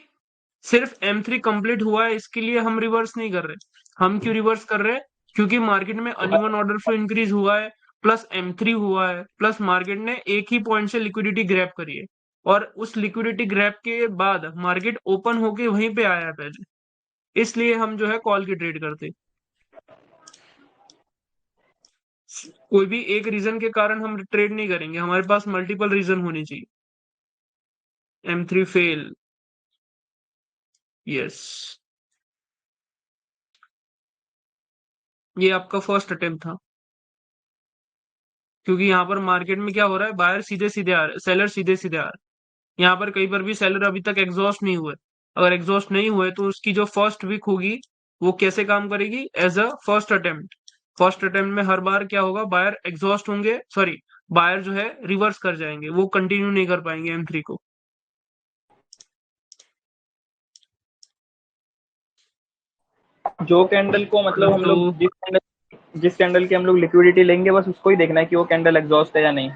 S1: सिर्फ M3 कंप्लीट हुआ है इसके लिए हम रिवर्स नहीं कर रहे। हम क्यों रिवर्स कर रहे हैं? क्योंकि मार्केट में अनइवन ऑर्डर फ्लो इंक्रीज हुआ है, प्लस M3 हुआ है, प्लस मार्केट ने एक ही पॉइंट से लिक्विडिटी ग्रैब करी है और उस लिक्विडिटी ग्रैब के बाद मार्केट ओपन होके वहीं पे आया है पहले। इसलिए हम जो है कॉल की ट्रेड करते। कोई भी एक रीजन के कारण हम ट्रेड नहीं करेंगे, हमारे पास मल्टीपल रीजन होने चाहिए। M3 फेल, यस, ये आपका फर्स्ट अटेम्प्ट था। क्योंकि यहाँ पर मार्केट में क्या हो रहा है, बायर सीधे सीधे आ रहे, सेलर सीधे सीधे आ रहे। यहाँ पर कहीं पर भी सेलर अभी तक एग्जॉस्ट नहीं हुए। अगर एग्जॉस्ट नहीं हुए तो उसकी जो फर्स्ट वीक होगी वो कैसे काम करेगी, as a first attempt. First attempt में हर बार क्या होगा, बायर एग्जॉस्ट होंगे, सॉरी, बायर जो है रिवर्स कर जाएंगे, वो कंटिन्यू नहीं कर पाएंगे M3 को।
S3: जो कैंडल को मतलब हम
S1: तो
S3: लोग जिस कैंडल की हम लोग लिक्विडिटी लेंगे बस उसको ही देखना है कि वो कैंडल एग्जॉस्ट है या नहीं।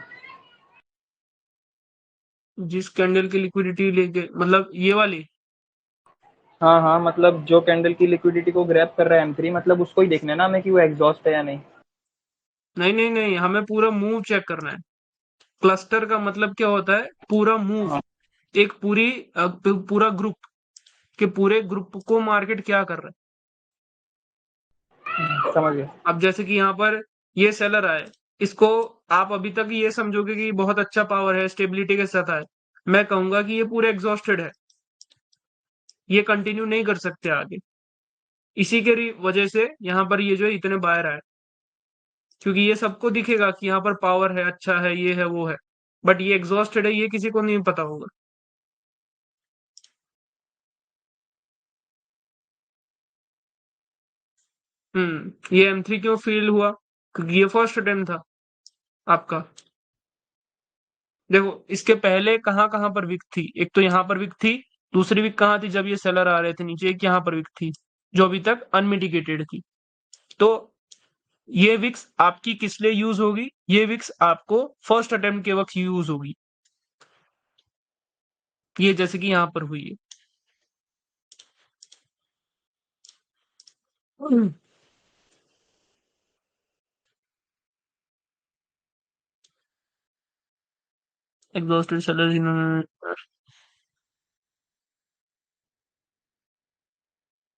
S1: जिस कैंडल की लिक्विडिटी लेके मतलब ये वाली?
S3: हाँ हाँ, मतलब जो कैंडल की लिक्विडिटी को ग्रैब कर रहा है M3 मतलब उसको ही देखना है ना हमें कि वो एग्जॉस्ट है या नहीं।
S1: नहीं नहीं नहीं, हमें पूरा मूव चेक करना है। क्लस्टर का मतलब क्या होता है, पूरा मूव।
S3: हाँ,
S1: एक पूरा ग्रुप के पूरे ग्रुप को मार्केट क्या कर रहा है।
S3: समझ गया।
S1: अब जैसे कि यहाँ पर ये सेलर आए, इसको आप अभी तक ये समझोगे कि बहुत अच्छा पावर है, स्टेबिलिटी के साथ है। मैं कहूंगा कि ये पूरे एग्जॉस्टेड है, ये कंटिन्यू नहीं कर सकते आगे। इसी के वजह से यहाँ पर ये जो है इतने बाहर आए, क्योंकि ये सबको दिखेगा कि यहाँ पर पावर है, अच्छा है, ये है, वो है, बट ये एग्जॉस्टेड है, ये किसी को नहीं पता होगा। ये M3 क्यों फेल हुआ? क्योंकि ये फर्स्ट अटेम्प्ट था आपका। देखो, इसके पहले कहाँ कहाँ पर विक थी, एक तो यहाँ पर विक थी, दूसरी विक कहाँ थी जब ये सेलर आ रहे थे नीचे, एक यहाँ पर विक थी जो अभी तक अनमिटिगेटेड थी। तो ये विक्स आपकी किस लिए यूज होगी, ये विक्स आपको फर्स्ट अटेम्प्ट के वक्त यूज होगी, ये जैसे कि यहाँ पर हुई है। एग्जॉस्टेड सेलर जिन्होंने,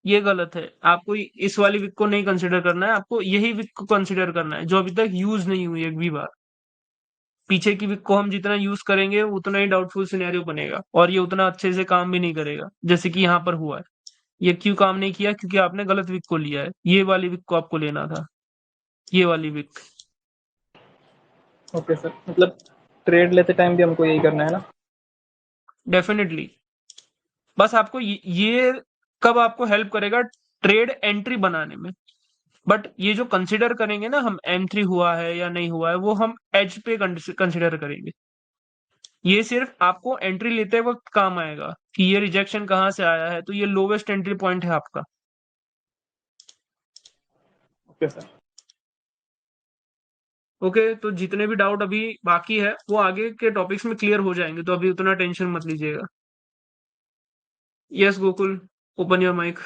S1: ये गलत है। आपको इस वाली विक को नहीं कंसिडर करना है, आपको यही विक को कंसिडर करना है जो अभी तक यूज नहीं हुई एक भी बार। पीछे की विक को हम जितना यूज करेंगे उतना ही डाउटफुल सिनेरियो बनेगा और ये उतना अच्छे से काम भी नहीं करेगा, जैसे कि यहाँ पर हुआ है। ये क्यों काम नहीं किया? क्योंकि आपने गलत विक को लिया है, ये वाली विक को आपको लेना था, ये वाली विक।
S3: ओके सर, मतलब ट्रेड लेते टाइम भी हमको यही करना है ना।
S1: डेफिनेटली। बस आपको ये कब आपको हेल्प करेगा, ट्रेड एंट्री बनाने में। बट ये जो कंसिडर करेंगे ना हम, M3 हुआ है या नहीं हुआ है, वो हम एज पे कंसिडर करेंगे। ये सिर्फ आपको एंट्री लेते वक्त काम आएगा कि ये रिजेक्शन कहाँ से आया है, तो ये लोवेस्ट एंट्री पॉइंट है आपका।
S3: Okay sir.
S1: ओके, तो जितने भी डाउट अभी बाकी है वो आगे के टॉपिक्स में क्लियर हो जाएंगे, तो अभी उतना टेंशन मत लीजिएगा। Yes Gokul, open your mic.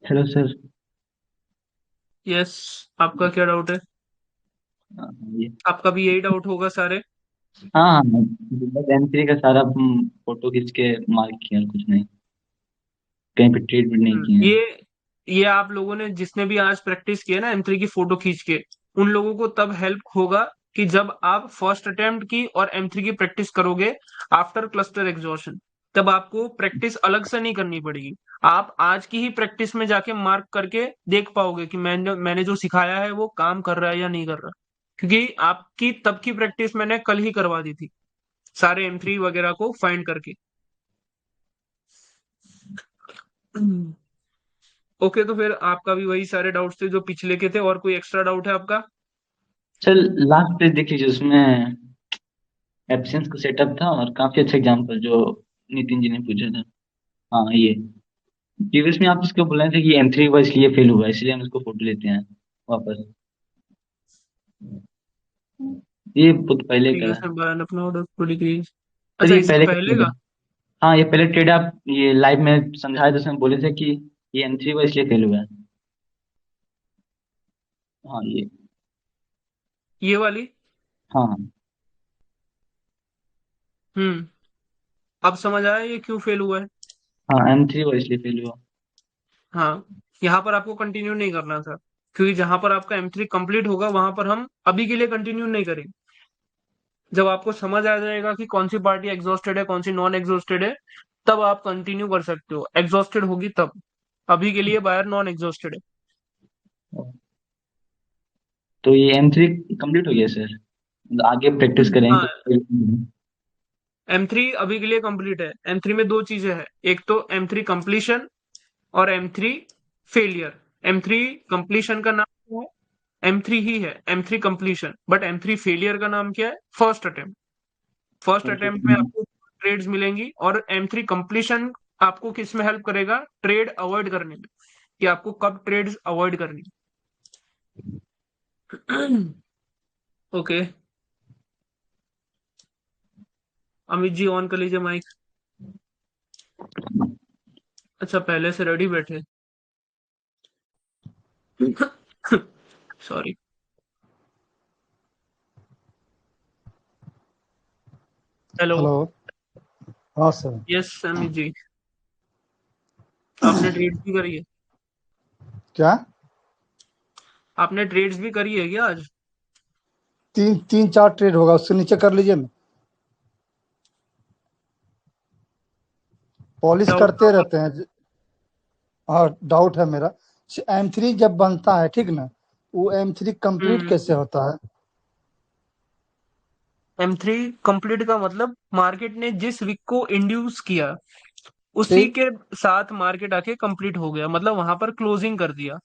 S4: Hello sir.
S1: Yes, आपका क्या डाउट है?
S4: ये
S1: आपका भी यही डाउट होगा सारे।
S4: हाँ हाँ, बस M3 का सारा फोटो खींच के मार्क किया, कुछ नहीं, कहीं पे ट्रीट भी नहीं किए हैं।
S1: ये आप लोगों ने जिसने भी आज प्रैक्टिस किया ना M3 की फोटो खींच के, उन लोगों को तब हेल्प होगा कि जब आप फर्स्ट अटेम्प्ट की और M3 की प्रैक्टिस करोगे आफ्टर क्लस्टर एग्जॉशन, तब आपको प्रैक्टिस अलग से नहीं करनी पड़ेगी। आप आज की ही प्रैक्टिस में जाके मार्क करके देख पाओगे कि मैंने जो सिखाया है वो काम कर रहा है या नहीं कर रहा, क्योंकि आपकी तब की प्रैक्टिस मैंने कल ही करवा दी थी सारे M3 वगैरह को फाइंड करके। ओके, तो फिर आपका भी वही सारे डाउट्स थे जो पिछले के थे, और कोई एक्स्ट्रा डाउट है आपका?
S4: चल, लास्ट पेज देख लीजिए, उसमें एब्सेंस का सेटअप था और काफी अच्छा एग्जाम्पल जो नितिन जी ने पूछा था। हाँ, ये प्रीवियस में आप इसको बोल रहे थे कि M3 हुआ इसलिए फेल हुआ, इसलिए हम इसको फोटो लेते हैं वापस। ये बहुत पहले का
S1: प्रीवियस
S4: है।
S1: में बयान अपना ऑर्डर को डिक्रीज।
S4: सर
S1: अच्छा,
S4: ये
S1: इससे
S4: पहले का
S1: पहले
S4: ट्रेड है।
S1: का?
S4: हाँ, ये पहले ट्रेड आप ये लाइव में समझाए थे, उसमें बोले थे कि ये M3 हुआ इसलिए फेल हुआ है। हाँ
S1: ये वाली?
S4: हाँ
S1: हम्म। अब समझ आया ये क्यों फेल हुआ है।
S4: हाँ, M3 हुआ इसलिए फेल हुआ।
S1: हाँ, यहाँ पर आपको कंटिन्यू नहीं करना था, क्योंकि जहां पर आपका M3 कंप्लीट होगा वहां पर हम अभी के लिए कंटिन्यू नहीं करेंगे। जब आपको समझ आ जाएगा कि कौन सी पार्टी एग्जॉस्टेड है कौन सी नॉन एग्जॉस्टेड है, तब आप कंटिन्यू कर सकते हो। एग्जॉस्टेड होगी तब। अभी के लिए बायर नॉन एग्जॉस्टेड है।
S4: तो ये M3 कंप्लीट हो गया सर, मतलब आगे प्रैक्टिस
S1: हाँ,
S4: करेंगे।
S1: M3 अभी के लिए कंप्लीट है। M3 में दो चीजें हैं, एक तो M3 कंप्लीशन और M3 फेलियर। M3 कंप्लीशन का नाम क्या है? M3 ही है, M3 completion. But M3 failure का नाम क्या है? First attempt. फर्स्ट अटेम्प्ट में आपको ट्रेड्स मिलेंगी, और M3 कंप्लीशन आपको किस में हेल्प करेगा? ट्रेड अवॉइड करने में, कि आपको कब ट्रेड्स अवॉइड करनी। ओके, अमित जी ऑन कर लीजिए माइक। अच्छा, पहले से रेडी बैठे। सॉरी। हेलो।
S5: हेलो। हाँ सर।
S1: यस अमित जी, आपने ट्रेड्स भी करी है?
S5: क्या?
S1: आपने ट्रेड्स भी करी है क्या आज?
S5: तीन तीन चार ट्रेड होगा, उससे नीचे कर लीजिए ना। पॉलिश
S1: डाउट
S5: करते रहते हैं। हाँ, डाउट है मेरा। M3 जब बनता है, ठीक ना, वो M3 कंप्लीट कैसे होता है?
S1: M3 कंप्लीट का मतलब मार्केट ने जिस विक को इंड्यूस किया उसी
S5: ठीक।
S1: के साथ मार्केट आके कंप्लीट हो गया, मतलब वहां पर क्लोजिंग कर दिया।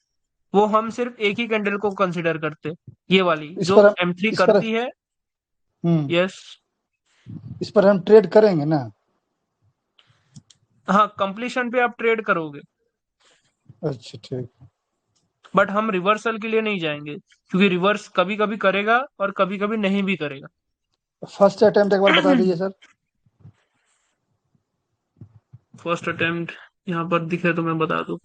S1: वो हम सिर्फ एक ही कैंडल को कंसिडर करते, ये वाली
S5: इस
S1: जो
S5: पर
S1: M3
S5: इस पर
S1: करती है।
S5: हम्म
S1: यस।
S5: इस पर हम ट्रेड करेंगे ना?
S1: हाँ, कंप्लीशन पे आप ट्रेड करोगे,
S5: अच्छा, ठीक।
S1: बट हम रिवर्सल के लिए नहीं जाएंगे, क्योंकि रिवर्स कभी कभी करेगा और कभी कभी नहीं भी करेगा।
S5: फर्स्ट अटेम्प्ट एक बार बता दीजिए सर।
S1: फर्स्ट अटेम्प्ट यहाँ पर दिखे तो मैं बता दूं।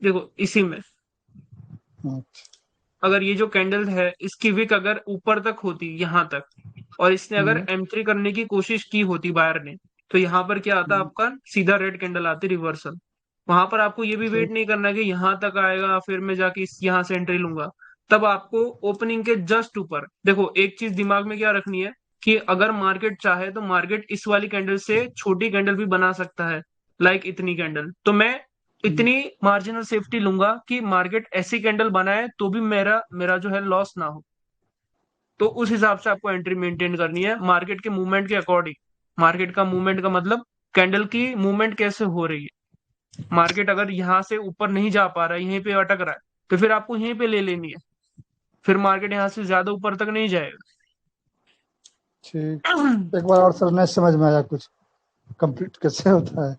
S1: देखो, इसी में
S5: हम्म,
S1: अगर ये जो कैंडल है इसकी विक अगर ऊपर तक होती यहाँ तक, और इसने अगर
S5: हम्म,
S1: M3 करने की कोशिश की होती बायर ने, तो यहाँ पर क्या आता?
S5: हम्म,
S1: आपका सीधा रेड कैंडल आती रिवर्सल। वहां पर आपको ये भी वेट
S5: ठीक।
S1: नहीं करना कि यहाँ तक आएगा फिर मैं जाके यहाँ से एंट्री लूंगा। तब आपको ओपनिंग के जस्ट ऊपर देखो, एक चीज दिमाग में क्या रखनी है कि अगर मार्केट चाहे तो मार्केट इस वाली कैंडल से छोटी कैंडल भी बना सकता है, लाइक इतनी कैंडल, तो मैं इतनी मार्जिनल सेफ्टी लूंगा कि मार्केट ऐसी कैंडल बनाए तो भी मेरा मेरा जो है लॉस ना हो। तो उस हिसाब से आपको एंट्री मेंटेन करनी है मार्केट के मूवमेंट के अकॉर्डिंग। मार्केट का मूवमेंट का मतलब कैंडल की मूवमेंट कैसे हो रही है। मार्केट अगर यहाँ से ऊपर नहीं जा पा रहा है, यहीं पे अटक रहा है, तो फिर आपको यहीं पे ले लेनी है। फिर मार्केट यहाँ से ज्यादा ऊपर तक नहीं जाएगा।
S5: ठीक। एक बार और सर नहीं समझ में आया कुछ, कंप्लीट कैसे होता है?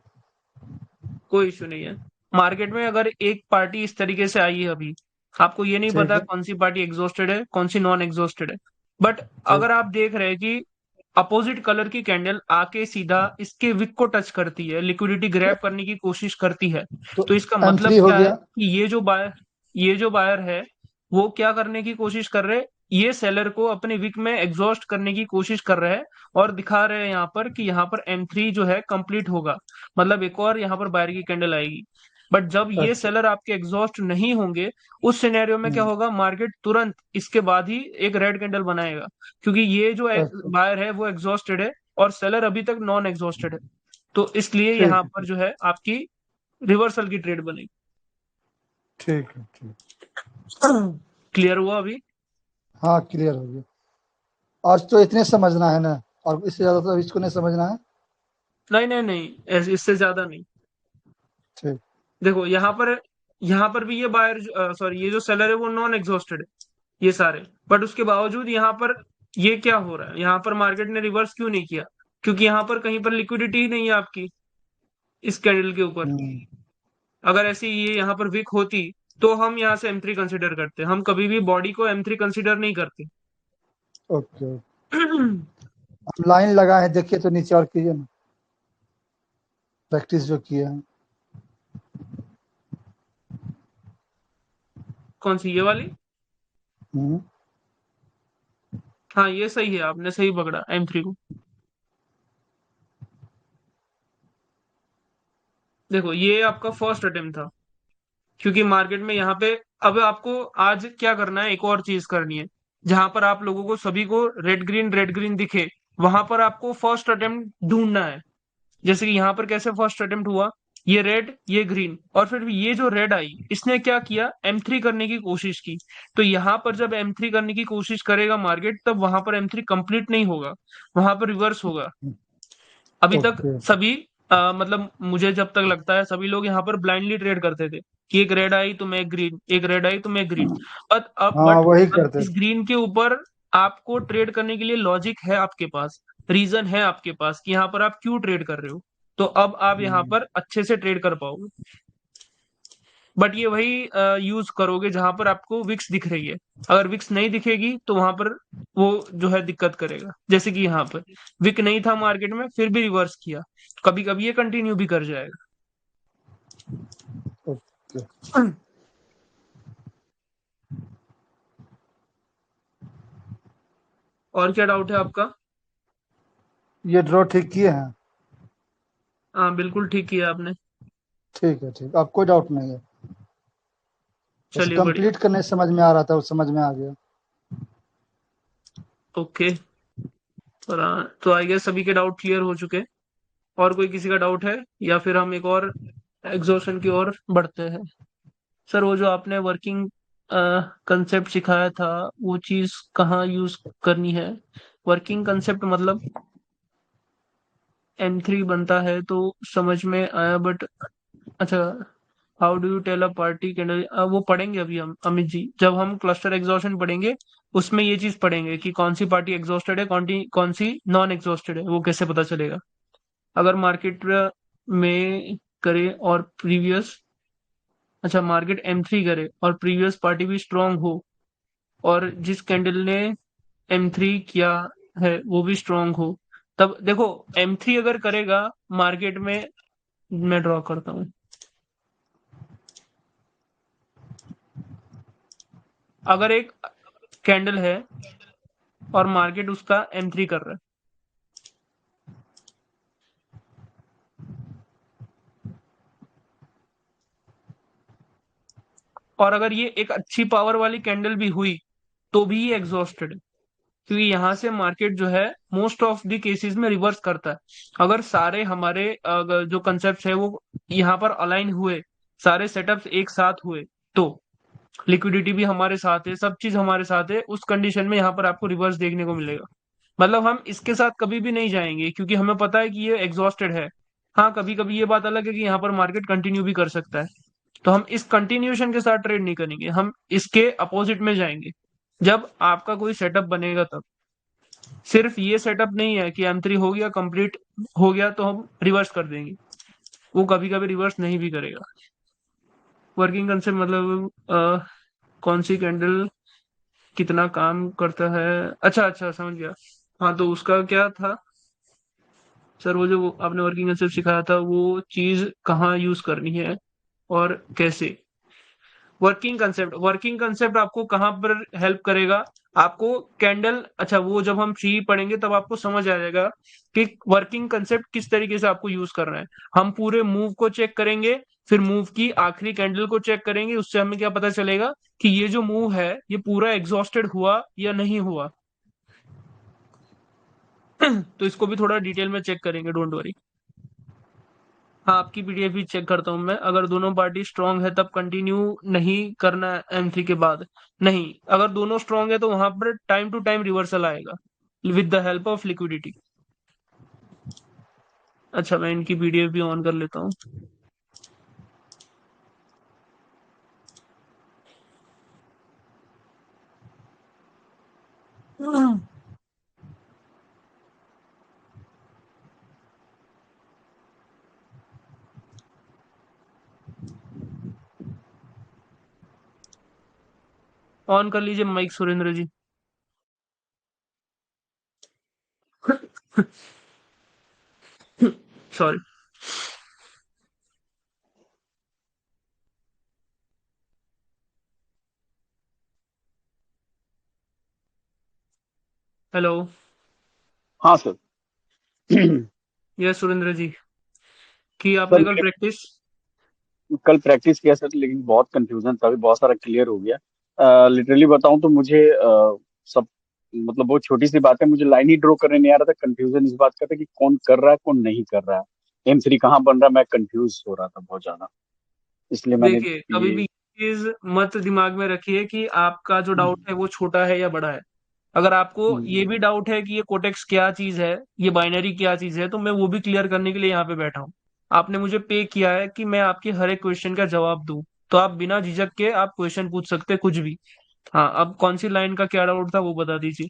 S1: कोई इशू नहीं है। मार्केट में अगर एक पार्टी इस तरीके से आई है अभी, आपको ये नहीं
S5: ठीक
S1: पता
S5: है।
S1: कौन सी पार्टी एग्जॉस्टेड है कौन सी नॉन एग्जॉस्टेड है, बट
S5: ठीक।
S1: अगर आप देख रहे हैं कि अपोजिट कलर की कैंडल आके सीधा इसके विक को टच करती है, लिक्विडिटी ग्रैब करने की कोशिश करती है,
S5: तो
S1: तो इसका
S5: M3
S1: मतलब
S5: हो
S1: क्या है
S5: गया।
S1: कि ये जो बायर है वो क्या करने की कोशिश कर रहे हैं, ये सेलर को अपने विक में एग्जॉस्ट करने की कोशिश कर रहे हैं, और दिखा रहे हैं यहाँ पर कि यहाँ पर M3 जो है कंप्लीट होगा, मतलब एक और यहाँ पर बायर की कैंडल आएगी। बट जब ये
S5: अच्छा।
S1: सेलर आपके एग्जॉस्ट नहीं होंगे, उस सिनेरियो में क्या
S5: हम्म,
S1: होगा, मार्केट तुरंत इसके बाद ही एक रेड कैंडल बनाएगा, क्योंकि ये जो
S5: अच्छा।
S1: बायर है वो एग्जॉस्टेड है और सेलर अभी तक नॉन एग्जॉस्टेड है। तो इसलिए यहाँ
S5: ठीक
S1: पर
S5: है।
S1: जो है आपकी रिवर्सल की ट्रेड बनेगी।
S5: ठीक है। ठीक।
S1: क्लियर हुआ अभी?
S5: हाँ, क्लियर हो गया। आज तो इतने समझना है ना, और इससे ज़्यादा तो इसको नहीं समझना है।
S1: नहीं नहीं नहीं, इससे ज्यादा नहीं।
S5: ठीक।
S1: देखो यहाँ पर भी ये बायर, सॉरी, ये जो सेलर है वो नॉन एग्जॉस्टेड है, ये सारे, बट उसके बावजूद यहाँ पर ये क्या हो रहा है, यहाँ पर मार्केट ने रिवर्स क्यों नहीं किया, क्योंकि यहाँ पर कहीं पर लिक्विडिटी ही नहीं है आपकी इस कैंडल के ऊपर।
S5: हम्म,
S1: अगर ऐसी ये यहाँ पर वीक होती तो हम यहाँ से M3 कंसिडर करते, हम कभी भी बॉडी को M3 कंसिडर नहीं करते।
S5: ओके। हम लाइन लगा है, देखिए तो नीचे और कीजिए ना, प्रैक्टिस जो किए हैं।
S1: कौन सी, ये वाली?
S5: हम्म,
S1: हाँ ये सही है, आपने सही पकड़ा M3 को। देखो ये आपका फर्स्ट अटेम्प्ट था, क्योंकि मार्केट में यहाँ पे अब आपको आज क्या करना है, एक और चीज करनी है, जहां पर आप लोगों को सभी को रेड ग्रीन दिखे, वहां पर आपको फर्स्ट अटेम्प्ट ढूंढना है। जैसे कि यहाँ पर कैसे फर्स्ट अटेम्प्ट हुआ, ये रेड ये ग्रीन, और फिर ये जो रेड आई इसने क्या किया, M3 करने की कोशिश की। तो यहाँ पर जब M3 करने की कोशिश करेगा मार्केट, तब वहां पर M3 कंप्लीट नहीं होगा, वहां पर रिवर्स होगा। अभी तक
S5: ओके।
S1: सभी मतलब मुझे जब तक लगता है सभी लोग यहाँ पर ब्लाइंडली ट्रेड करते थे कि एक रेड आई तो मैं ग्रीन, एक रेड आई तो मैं ग्रीन। बट अब
S5: हाँ,
S1: बट
S5: वही
S1: अब
S5: करते
S1: इस
S5: थे।
S1: ग्रीन के ऊपर आपको ट्रेड करने के लिए लॉजिक है आपके पास, रीजन है आपके पास कि यहाँ पर आप क्यों ट्रेड कर रहे हो। तो अब आप यहाँ
S5: हम्म,
S1: पर अच्छे से ट्रेड कर पाओगे। बट ये वही यूज करोगे जहां पर आपको विक्स दिख रही है। अगर विक्स नहीं दिखेगी तो वहां पर वो जो है दिक्कत करेगा। जैसे कि यहाँ पर विक नहीं था मार्केट में, फिर भी रिवर्स किया, कभी कभी ये कंटिन्यू भी कर जाएगा।
S5: ओके।
S1: और क्या डाउट है आपका?
S5: ये ड्रॉ ठीक किए हैं?
S1: हाँ बिल्कुल ठीक किया आपने।
S5: ठीक है। ठीक, अब कोई डाउट नहीं है। बस
S1: चलिए बढ़िया।
S5: कंप्लीट करने समझ में आ रहा था, वो समझ में आ गया।
S1: ओके। और तो आई गेस सभी के डाउट क्लियर हो चुके हैं। और कोई किसी का डाउट है, या फिर हम एक और एग्जॉशन की ओर बढ़ते हैं? सर वो जो आपने वर्किंग कंसेप्ट सिखाया था, वो चीज कहाँ यूज करनी है? वर्किंग कंसेप्ट मतलब M3 बनता है तो समझ में आया, बट अच्छा, how do you tell a party candle, वो पढ़ेंगे अभी हम अमित जी, जब हम क्लस्टर एग्जॉस्शन पढ़ेंगे उसमें ये चीज पढ़ेंगे कि कौन सी पार्टी एग्जॉस्टेड है कौन सी नॉन एग्जॉस्टेड है, वो कैसे पता चलेगा। अगर मार्केट में करे और प्रीवियस, अच्छा मार्केट M3 करे और प्रीवियस पार्टी भी स्ट्रांग हो, और जिस कैंडल ने M3 किया है वो भी स्ट्रांग हो, तब देखो M3 अगर करेगा मार्केट में, मैं ड्रॉ करता हूँ, अगर एक कैंडल है और मार्केट उसका M3 कर रहा है, और अगर ये एक अच्छी पावर वाली कैंडल भी हुई तो भी ये एग्जॉस्टेड है, क्योंकि यहाँ से मार्केट जो है मोस्ट ऑफ द केसेस में रिवर्स करता है। अगर सारे हमारे अगर जो कंसेप्ट है वो यहाँ पर अलाइन हुए, सारे सेटअप्स एक साथ हुए, तो लिक्विडिटी भी हमारे साथ है, सब चीज हमारे साथ है, उस कंडीशन में यहाँ पर आपको रिवर्स देखने को मिलेगा। मतलब हम इसके साथ कभी भी नहीं जाएंगे क्योंकि हमें पता है कि ये एग्जॉस्टेड है। हाँ, कभी कभी ये बात अलग है कि यहाँ पर मार्केट कंटिन्यू भी कर सकता है, तो हम इस कंटिन्यूएशन के साथ ट्रेड नहीं करेंगे, हम इसके अपोजिट में जाएंगे। जब आपका कोई सेटअप बनेगा तब सिर्फ ये सेटअप नहीं है कि M3 हो गया, कंप्लीट हो गया तो हम रिवर्स कर देंगे, वो कभी कभी रिवर्स नहीं भी करेगा। वर्किंग कंसेप्ट मतलब कौन सी कैंडल कितना काम करता है, अच्छा अच्छा समझ गया। हाँ, तो उसका क्या था सर, वो जो आपने वर्किंग कंसेप्ट सिखाया था वो चीज कहाँ यूज करनी है और कैसे? वर्किंग कंसेप्ट आपको कहाँ पर हेल्प करेगा? आपको कैंडल, अच्छा वो जब हम सी पढ़ेंगे तब आपको समझ आ जाएगा कि वर्किंग कंसेप्ट किस तरीके से आपको यूज करना है। हम पूरे मूव को चेक करेंगे, फिर मूव की आखिरी कैंडल को चेक करेंगे, उससे हमें क्या पता चलेगा कि ये जो मूव है ये पूरा एग्जॉस्टेड हुआ या नहीं हुआ। तो इसको भी थोड़ा डिटेल में चेक करेंगे, डोंट वरी। हाँ, आपकी पीडीएफ भी चेक करता हूँ मैं, अगर दोनों पार्टी स्ट्रांग है तब कंटिन्यू नहीं करना M3 के बाद। नहीं, अगर दोनों स्ट्रांग है तो वहां पर टाइम टू टाइम रिवर्सल आएगा with the help of liquidity. अच्छा, मैं इनकी पीडीएफ भी ऑन कर लेता हूँ। ऑन कर लीजिए माइक सुरेंद्र जी। सॉरी। हेलो।
S6: हाँ सर।
S1: यस सुरेंद्र जी, की
S6: सर
S1: आपने कल
S6: मैंने
S1: प्रैक्टिस?
S6: कल प्रैक्टिस किया सर, लेकिन बहुत कंफ्यूजन था, अभी बहुत सारा क्लियर हो गया। लिटरली बताऊं तो मुझे सब मतलब बहुत छोटी सी बात है, मुझे लाइन ही ड्रॉ करने नहीं आ रहा था। कंफ्यूजन इस बात का था कि कौन कर रहा है कौन नहीं कर रहा है, M3 कहाँ बन रहा है, मैं कंफ्यूज हो रहा था बहुत ज्यादा, इसलिए मैंने
S1: देखिए, कभी
S6: ये।
S1: भी चीज मत दिमाग में रखिए कि आपका जो डाउट है वो छोटा है या बड़ा है। अगर आपको
S6: हम्म,
S1: ये भी डाउट है कि ये कोटेक्स क्या चीज है, ये बाइनरी क्या चीज है, तो मैं वो भी क्लियर करने के लिए यहाँ पे बैठा हूँ। आपने मुझे पे किया है कि मैं आपके हर एक क्वेश्चन का जवाब दूं, तो आप बिना झिझक के आप क्वेश्चन पूछ सकते हैं कुछ भी। हाँ, अब कौन सी लाइन का क्या डाउट था वो बता दीजिए।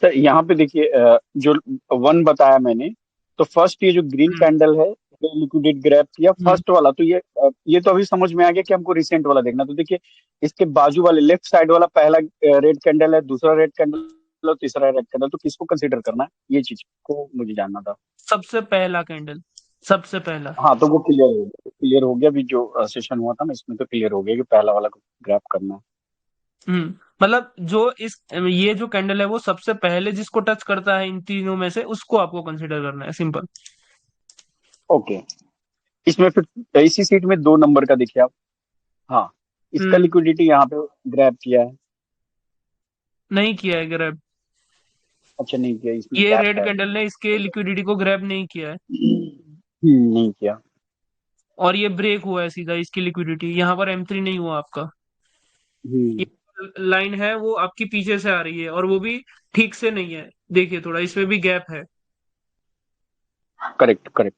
S6: सर यहाँ पे देखिए, जो वन बताया मैंने, तो फर्स्ट ये जो ग्रीन
S1: हम्म।
S6: कैंडल है, लिक्विडेट ग्रैब किया
S1: हम्म।
S6: फर्स्ट वाला, तो ये तो अभी समझ में आ गया कि हमको रिसेंट वाला देखना। तो देखिए, इसके बाजू वाले लेफ्ट साइड वाला पहला रेड कैंडल है, दूसरा रेड कैंडल और तीसरा रेड कैंडल, तो किसको कंसीडर करना है, ये चीज को मुझे जानना था।
S1: सबसे पहला कैंडल, सबसे पहला।
S6: हाँ तो वो क्लियर हो गया अभी जो सेशन हुआ था ना, इसमें तो क्लियर हो गया कि पहला वाला को ग्रैब करना है।
S1: मतलब जो इस ये जो कैंडल है वो सबसे पहले जिसको टच करता है इन तीनों में से उसको आपको कंसीडर करना है, सिंपल।
S6: ओके, इसमें फिर इसी सीट में 2 नंबर का देखिए आप। हाँ, इसका
S1: हम्म।
S6: लिक्विडिटी यहाँ पे ग्रैब किया है।
S1: नहीं किया है ग्रैब।
S6: अच्छा, नहीं किया, इसमें
S1: ये
S6: गैप
S1: रेड
S6: है।
S1: कैंडल ने इसके लिक्विडिटी को ग्रैब नहीं किया है,
S6: नहीं किया।
S1: और ये ब्रेक हुआ है सीधा, इसकी लिक्विडिटी यहाँ पर M3 नहीं हुआ आपका।
S6: हम्म।
S1: ये लाइन है वो आपकी पीछे से आ रही है और वो भी ठीक से नहीं है, देखिए थोड़ा इसमें भी गैप है।
S6: Correct correct.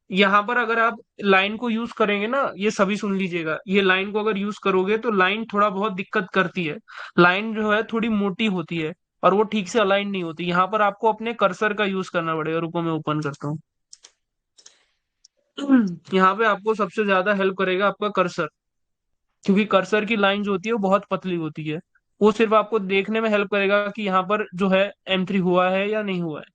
S1: यहाँ पर अगर आप लाइन को यूज करेंगे ना, ये सभी सुन लीजिएगा, ये लाइन को अगर यूज करोगे तो लाइन थोड़ा बहुत दिक्कत करती है। लाइन जो है थोड़ी मोटी होती है और वो ठीक से अलाइन नहीं होती। यहाँ पर आपको अपने कर्सर का यूज करना पड़ेगा, रुको मैं ओपन करता हूँ। यहाँ पे आपको सबसे ज्यादा हेल्प करेगा आपका कर्सर, क्योंकि कर्सर की लाइन जो होती है वो बहुत पतली होती है। वो सिर्फ आपको देखने में हेल्प करेगा कि यहाँ पर जो है M3 हुआ है या नहीं हुआ है।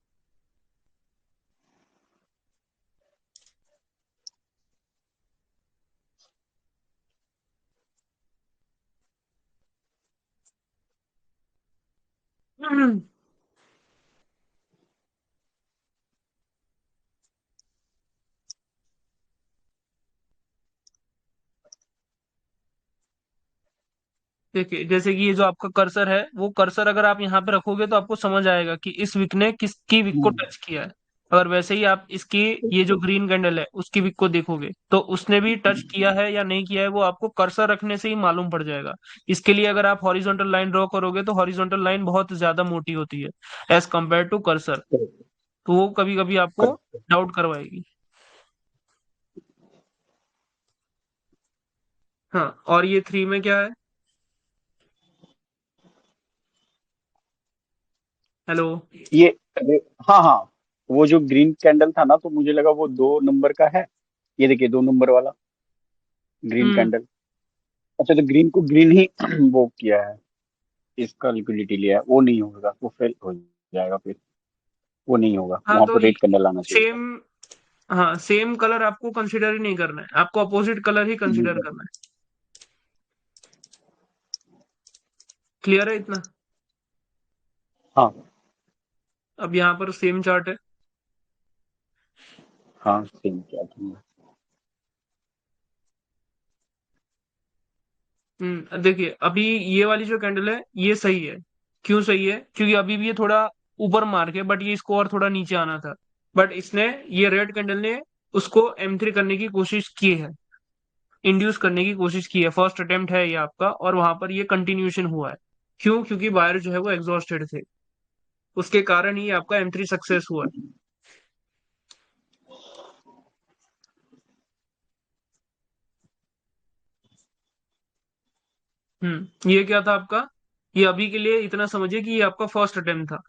S1: देखिए जैसे कि ये जो आपका कर्सर है, वो कर्सर अगर आप यहाँ पे रखोगे तो आपको समझ आएगा कि इस विक ने किसकी विक को
S6: हम्म,
S1: टच किया है। अगर वैसे ही आप इसकी ये जो ग्रीन कैंडल है उसकी विक को देखोगे तो उसने भी टच किया है या नहीं किया है वो आपको कर्सर रखने से ही मालूम पड़ जाएगा। इसके लिए अगर आप हॉरिजॉन्टल लाइन ड्रॉ करोगे तो हॉरिजॉन्टल लाइन बहुत ज्यादा मोटी होती है as compare to cursor.
S6: correct,
S1: तो वो कभी कभी आपको
S6: correct।
S1: डाउट करवाएगी। हाँ, और ये थ्री में क्या है? हेलो।
S6: ये अरे, हाँ हाँ, वो जो ग्रीन कैंडल था ना, तो मुझे लगा वो 2 नंबर का है। ये देखिए 2 नंबर वाला ग्रीन
S1: हम्म।
S6: कैंडल। अच्छा, तो ग्रीन को ग्रीन ही वो किया है, इसका लिक्विडिटी लिया है, वो नहीं होगा, वो फेल हो जाएगा फिर। वो नहीं होगा,
S1: हाँ
S6: वहां
S1: तो
S6: पर रेड कैंडल आना चाहिए था।
S1: सेम, हाँ सेम कलर आपको कंसिडर ही नहीं करना है, आपको अपोजिट कलर ही
S6: नहीं
S1: कंसिडर
S6: कर-
S1: करना है। क्लियर है इतना?
S6: हाँ
S1: अब यहाँ पर सेम चार्ट है।
S6: हाँ, सेम किया था।
S1: देखिए अभी ये वाली जो कैंडल है ये सही है। क्यों सही है? क्योंकि अभी भी ये थोड़ा ऊपर मार्क है बट ये इसको और थोड़ा नीचे आना था। बट इसने, ये रेड कैंडल ने उसको M3 करने की कोशिश की है, इंड्यूस करने की कोशिश की है। फर्स्ट अटेम्प्ट है ये आपका और वहां पर ये कंटिन्यूएशन हुआ है। क्यों? क्योंकि बायर जो है वो एग्जॉस्टेड थे, उसके कारण ही आपका M3 सक्सेस हुआ है। ये क्या था आपका? ये अभी के लिए इतना समझिए कि ये आपका फर्स्ट अटेम्प्ट था।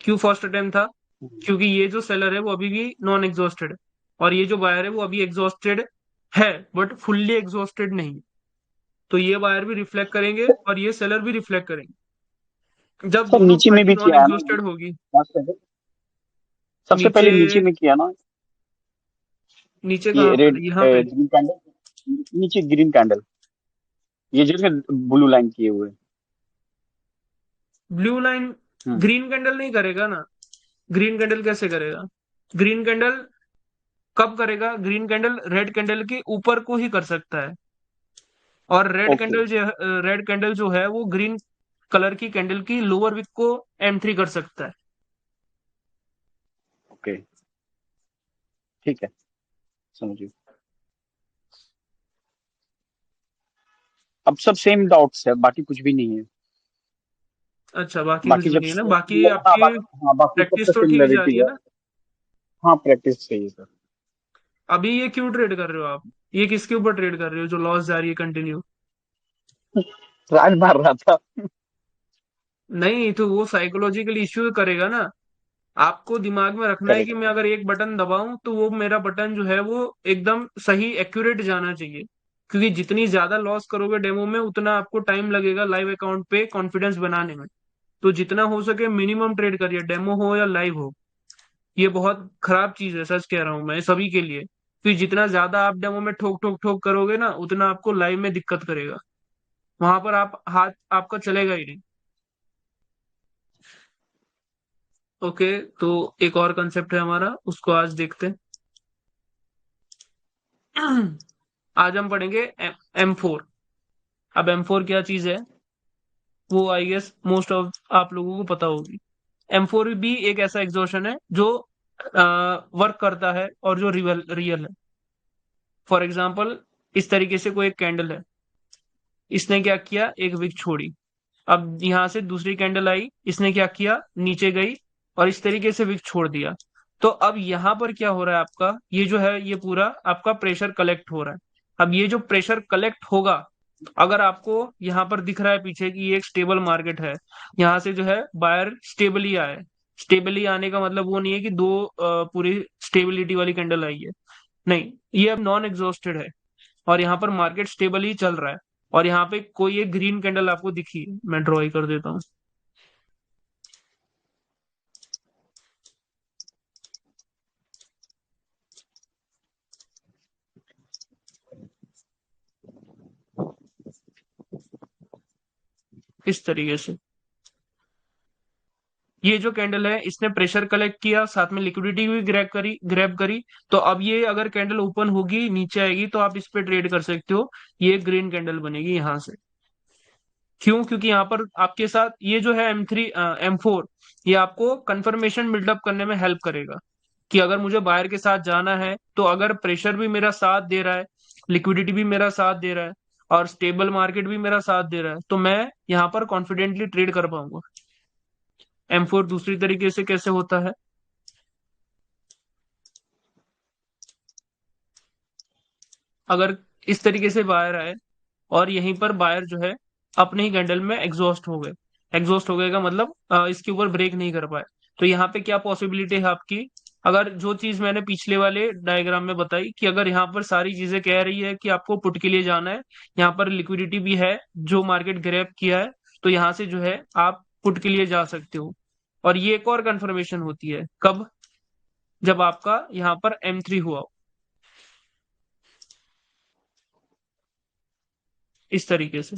S1: क्यों फर्स्ट अटेम्प्ट था? क्योंकि ये जो सेलर है वो अभी भी नॉन एग्जॉस्टेड है और ये जो बायर है वो अभी एग्जॉस्टेड है बट फुल्ली एग्जॉस्टेड नहीं। तो ये बायर भी रिफ्लेक्ट करेंगे और ये सेलर भी रिफ्लेक्ट करेंगे जब
S6: सर
S1: दोनों
S6: नीचे में
S1: पार्टी
S6: भी
S1: नॉन
S6: किया है ना,
S1: एग्जॉस्टेड होगी।
S6: सबसे
S1: नीचे?
S6: पहले नीचे में किया ना,
S1: नीचे कहाँ
S6: ये
S1: पर?
S6: रेड
S1: यहाँ पे?
S6: ग्रीन कैंडल, नीचे ग्रीन कैंडल, ये जो ब्लू लाइन किए हुए।
S1: ब्लू लाइन
S6: हम्म,
S1: ग्रीन कैंडल नहीं करेगा ना। ग्रीन कैंडल कैसे करेगा? ग्रीन कैंडल कब करेगा? ग्रीन कैंडल रेड कैंडल के ऊपर को ही कर सकता है। और
S6: ओके
S1: रेड कैंडल जो है वो ग्रीन कलर की कैंडल की लोअर विक को M3 कर सकता है।
S6: ओके, ठीक है, समझिए। अब सब सेम डाउट्स है, बाकी कुछ भी नहीं है।
S1: अच्छा, बाकी कुछ
S6: बाकी
S1: भी
S6: जब
S1: नहीं है ना? बाकी
S6: सिमिलर, हाँ
S1: आपकी
S6: बाकी, हाँ बाकी सबसे
S1: प्रैक्टिस तो ठीक जा रही
S6: सिमिलरिटी
S1: है
S6: है।
S1: ना?
S6: हाँ, प्रैक्टिस चाहिए सर।
S1: अभी ये क्यों ट्रेड कर रहे हो आप? ये किसके ऊपर ट्रेड कर रहे हो जो लॉस जा रही है कंटिन्यू?
S6: ट्रायल मार रहा था।
S1: नहीं तो वो साइकोलॉजिकल इश्यू करेगा ना। आपको दिमाग में रखना है कि
S6: करेक्ट।
S1: मैं अगर एक बटन दबाऊं तो वो मेरा बटन जो है वो एकदम सही एक्यूरेट जाना चाहिए। क्योंकि जितनी ज्यादा लॉस करोगे डेमो में उतना आपको टाइम लगेगा लाइव अकाउंट पे कॉन्फिडेंस बनाने में। तो जितना हो सके मिनिमम ट्रेड करिए, डेमो हो या लाइव हो। ये बहुत खराब चीज है, सच कह रहा हूं मैं सभी के लिए। क्योंकि जितना ज्यादा आप डेमो में ठोक ठोक ठोक करोगे ना उतना आपको लाइव में दिक्कत करेगा। वहां पर आप हाथ आपका चलेगा ही नहीं। ओके, तो एक और कंसेप्ट है हमारा, उसको आज देखते हैं। आज हम पढ़ेंगे M4। अब M4 क्या चीज है वो आई गेस मोस्ट ऑफ आप लोगों को पता होगी। M4 भी एक ऐसा एग्जॉशन है जो वर्क करता है और जो रियल रियल है। फॉर एग्जाम्पल, इस तरीके से कोई एक कैंडल है, इसने क्या किया, एक विक छोड़ी। अब यहां से दूसरी कैंडल आई, इसने क्या किया, नीचे गई और इस तरीके से विक छोड़ दिया। तो अब यहां पर क्या हो रहा है आपका, ये जो है ये पूरा आपका प्रेशर कलेक्ट हो रहा है। अब ये जो प्रेशर कलेक्ट होगा, अगर आपको यहाँ पर दिख रहा है पीछे कि ये एक स्टेबल मार्केट है, यहाँ से जो है बायर स्टेबली आए। स्टेबली आने का मतलब वो नहीं है कि दो पूरी स्टेबिलिटी वाली कैंडल आई है, नहीं, ये अब नॉन एग्जॉस्टेड है और यहाँ पर मार्केट स्टेबल ही चल रहा है। और यहाँ पे कोई एक ग्रीन कैंडल आपको दिखी, मैं ड्रॉ ही कर देता हूँ। इस तरीके से ये जो कैंडल है इसने प्रेशर कलेक्ट किया, साथ में लिक्विडिटी भी ग्रैब करी। तो अब ये अगर कैंडल ओपन होगी नीचे आएगी तो आप इस पे ट्रेड कर सकते हो। ये ग्रीन कैंडल बनेगी यहाँ से। क्यों? क्योंकि यहाँ पर आपके साथ ये जो है M3 M4 ये आपको कंफर्मेशन बिल्डअप करने में हेल्प करेगा कि अगर मुझे बायर के साथ जाना है तो अगर प्रेशर भी मेरा साथ दे रहा है, लिक्विडिटी भी मेरा साथ दे रहा है और स्टेबल मार्केट भी मेरा साथ दे रहा है तो मैं यहाँ पर कॉन्फिडेंटली ट्रेड कर पाऊंगा। M4 दूसरी तरीके से कैसे होता है? अगर इस तरीके से बायर आए और यहीं पर बायर जो है अपने ही कैंडल में एग्जॉस्ट हो गए। एग्जॉस्ट हो गए का मतलब इसके ऊपर ब्रेक नहीं कर पाए। तो यहाँ पे क्या पॉसिबिलिटी है आपकी? अगर जो चीज मैंने पिछले वाले डायग्राम में बताई कि अगर यहाँ पर सारी चीजें कह रही है कि आपको पुट के लिए जाना है, यहाँ पर लिक्विडिटी भी है जो मार्केट ग्रैब किया है, तो यहाँ से जो है आप पुट के लिए जा सकते हो। और ये एक और कंफर्मेशन होती है कब? जब आपका यहाँ पर M3 हुआ हो इस तरीके से।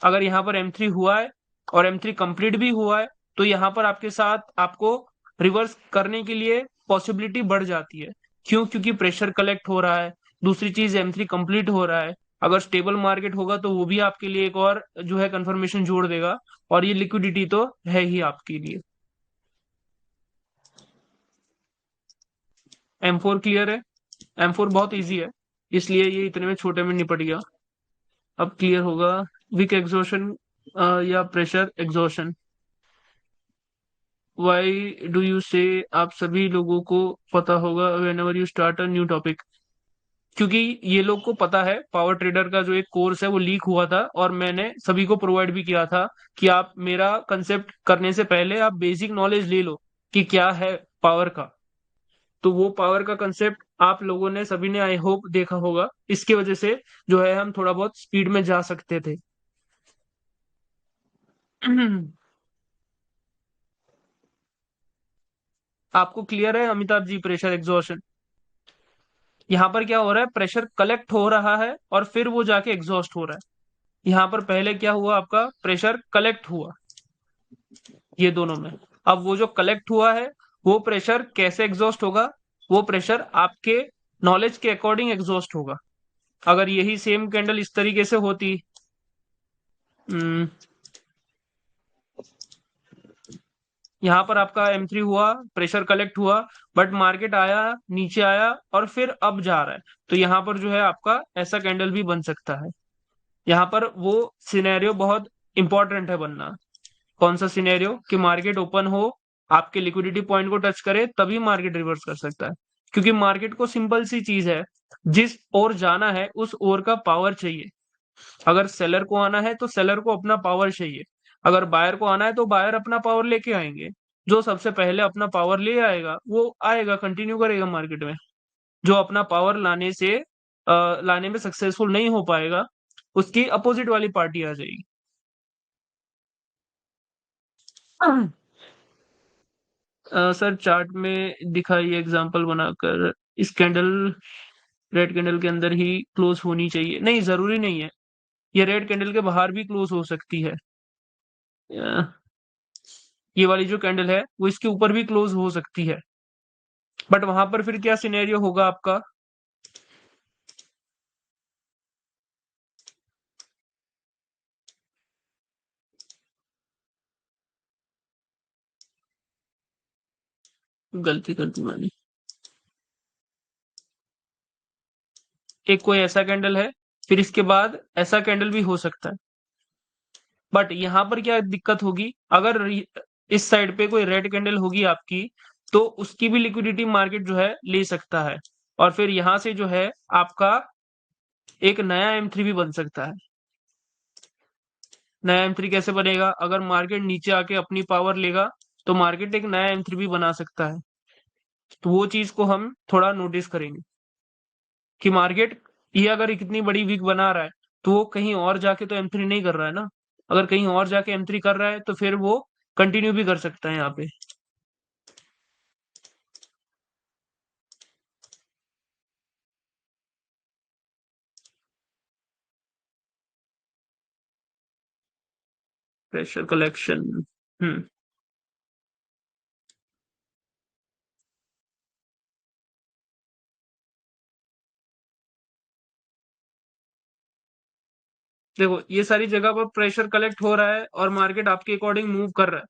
S1: अगर यहाँ पर M3 हुआ है और M3 कंप्लीट भी हुआ है तो यहाँ पर आपके साथ आपको रिवर्स करने के लिए पॉसिबिलिटी बढ़ जाती है। क्यों? क्योंकि प्रेशर कलेक्ट हो रहा है। दूसरी चीज M3 कंप्लीट हो रहा है। अगर स्टेबल मार्केट होगा तो वो भी आपके लिए एक और जो है कंफर्मेशन जोड़ देगा। और ये लिक्विडिटी तो है ही आपके लिए। M4 क्लियर है? M4 बहुत इजी है इसलिए ये इतने में छोटे में निपट गया। अब क्लियर होगा विक एग्जॉशन या pressure exhaustion. Why do you से? आप सभी लोगों को पता होगा when ever you start a new topic. क्योंकि ये लोग को पता है पावर ट्रेडर का जो एक कोर्स है वो लीक हुआ था और मैंने सभी को प्रोवाइड भी किया था कि आप मेरा कंसेप्ट करने से पहले आप बेसिक नॉलेज ले लो कि क्या है पावर का। तो वो पावर का कंसेप्ट आप लोगों ने सभी ने आई होप देखा होगा। इसकी वजह से जो है हम थोड़ा बहुत स्पीड में जा सकते थे। आपको क्लियर है अमिताभ जी प्रेशर एग्जॉशन? यहाँ पर क्या हो रहा है? प्रेशर कलेक्ट हो रहा है और फिर वो जाके एग्जॉस्ट हो रहा है। यहाँ पर पहले क्या हुआ? आपका प्रेशर कलेक्ट हुआ ये दोनों में। अब वो जो कलेक्ट हुआ है वो प्रेशर कैसे एग्जॉस्ट होगा? वो प्रेशर आपके नॉलेज के अकॉर्डिंग एग्जॉस्ट होगा। अगर यही सेम कैंडल इस तरीके से होती, हम्म, यहाँ पर आपका M3 हुआ, प्रेशर कलेक्ट हुआ, बट मार्केट आया, नीचे आया और फिर अब जा रहा है, तो यहाँ पर जो है आपका ऐसा कैंडल भी बन सकता है। यहाँ पर वो सिनेरियो बहुत इंपॉर्टेंट है बनना। कौन सा सिनेरियो? कि मार्केट ओपन हो, आपके लिक्विडिटी पॉइंट को टच करे, तभी मार्केट रिवर्स कर सकता है। क्योंकि मार्केट को सिंपल सी चीज है, जिस ओर जाना है उस ओर का पावर चाहिए। अगर सेलर को आना है तो सेलर को अपना पावर चाहिए। अगर बायर को आना है तो बायर अपना पावर लेके आएंगे। जो सबसे पहले अपना पावर ले आएगा वो आएगा, कंटिन्यू करेगा मार्केट में। जो अपना पावर लाने में सक्सेसफुल नहीं हो पाएगा उसकी अपोजिट वाली पार्टी आ जाएगी। सर चार्ट में दिखाइए एग्जांपल बनाकर। इस कैंडल रेड कैंडल के अंदर ही क्लोज होनी चाहिए? नहीं, जरूरी नहीं है। ये रेड कैंडल के बाहर भी क्लोज हो सकती है। अ, ये वाली जो कैंडल है वो इसके ऊपर भी क्लोज हो सकती है। बट वहां पर फिर क्या सिनेरियो होगा आपका? गलती कर दी मैंने। एक कोई ऐसा कैंडल है, फिर इसके बाद ऐसा कैंडल भी हो सकता है। बट यहाँ पर क्या दिक्कत होगी? अगर इस साइड पे कोई रेड कैंडल होगी आपकी तो उसकी भी लिक्विडिटी मार्केट जो है ले सकता है। और फिर यहाँ से जो है आपका एक नया M3 भी बन सकता है। नया M3 कैसे बनेगा? अगर मार्केट नीचे आके अपनी पावर लेगा तो मार्केट एक नया M3 भी बना सकता है। तो वो चीज को हम थोड़ा नोटिस करेंगे कि मार्केट ये अगर इतनी बड़ी वीक बना रहा है तो वो कहीं और जाके तो M3 नहीं कर रहा है ना। अगर कहीं और जाके M3 कर रहा है तो फिर वो कंटिन्यू भी कर सकता है यहाँ पे। Pressure collection. हम्म। देखो ये सारी जगह पर प्रेशर कलेक्ट हो रहा है और मार्केट आपके अकॉर्डिंग मूव कर रहा है,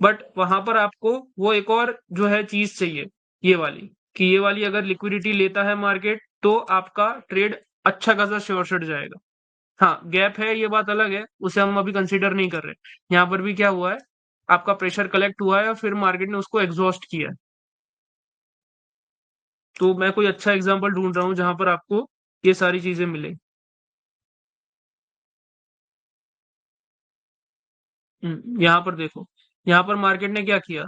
S1: बट वहां पर आपको वो एक और जो है चीज चाहिए, ये वाली, कि ये वाली अगर लिक्विडिटी लेता है मार्केट तो आपका ट्रेड अच्छा खासा शॉर्ट जाएगा। हाँ, गैप है ये बात अलग है, उसे हम अभी कंसीडर नहीं कर रहे। यहाँ पर भी क्या हुआ है, आपका प्रेशर कलेक्ट हुआ है और फिर मार्केट ने उसको एग्जॉस्ट किया है। तो मैं कोई अच्छा एग्जांपल ढूंढ रहा हूँ जहां पर आपको ये सारी चीजें मिले। यहाँ पर देखो, यहाँ पर मार्केट ने क्या किया,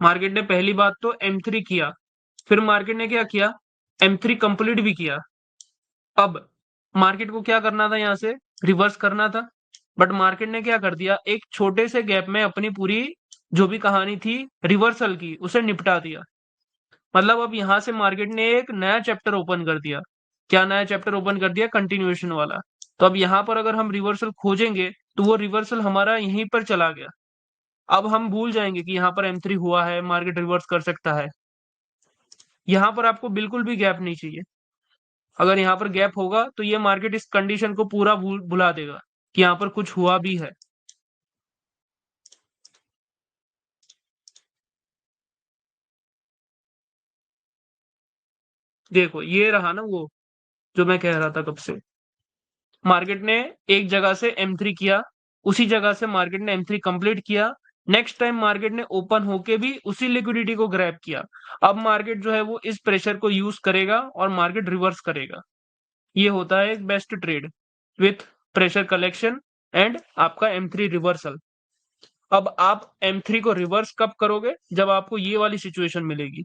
S1: मार्केट ने पहली बात तो M3 किया, फिर मार्केट ने क्या किया, M3 कंप्लीट भी किया। अब मार्केट को क्या करना था, यहाँ से रिवर्स करना था, बट मार्केट ने क्या कर दिया, एक छोटे से गैप में अपनी पूरी जो भी कहानी थी रिवर्सल की उसे निपटा दिया। मतलब अब यहाँ से मार्केट ने एक नया चैप्टर ओपन कर दिया। क्या नया चैप्टर ओपन कर दिया, कंटिन्यूएशन वाला। तो अब यहाँ पर अगर हम रिवर्सल खोजेंगे तो वो रिवर्सल हमारा यहीं पर चला गया। अब हम भूल जाएंगे कि यहाँ पर M3 हुआ है, मार्केट रिवर्स कर सकता है। यहाँ पर आपको बिल्कुल भी गैप नहीं चाहिए। अगर यहाँ पर गैप होगा तो ये मार्केट इस कंडीशन को पूरा भुला देगा कि यहाँ पर कुछ हुआ भी है। देखो ये रहा ना वो जो मैं कह रहा था कब से, मार्केट ने एक जगह से M3 किया, उसी जगह से मार्केट ने M3 कंप्लीट किया। नेक्स्ट टाइम मार्केट ने ओपन होके भी उसी लिक्विडिटी को ग्रैब किया। अब मार्केट जो है वो इस प्रेशर को यूज करेगा और मार्केट रिवर्स करेगा। ये होता है एक best trade with pressure collection and आपका M3 रिवर्सल। अब आप M3 को रिवर्स कब करोगे, जब आपको ये वाली सिचुएशन मिलेगी,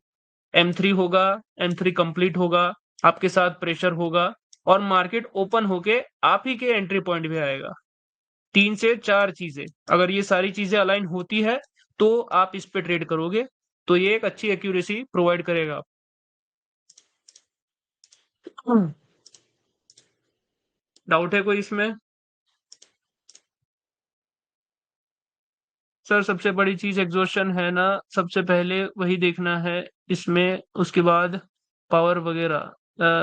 S1: M3 होगा, M3 कंप्लीट होगा, आपके साथ प्रेशर होगा और मार्केट ओपन होके आप ही के एंट्री पॉइंट पे आएगा। 3 से 4 चीजें, अगर ये सारी चीजें अलाइन होती है तो आप इस पे ट्रेड करोगे, तो ये एक अच्छी एक्यूरेसी प्रोवाइड करेगा। डाउट है कोई इसमें? सर सबसे बड़ी चीज एग्जॉस्शन है ना, सबसे पहले वही देखना है इसमें, उसके बाद पावर वगैरह।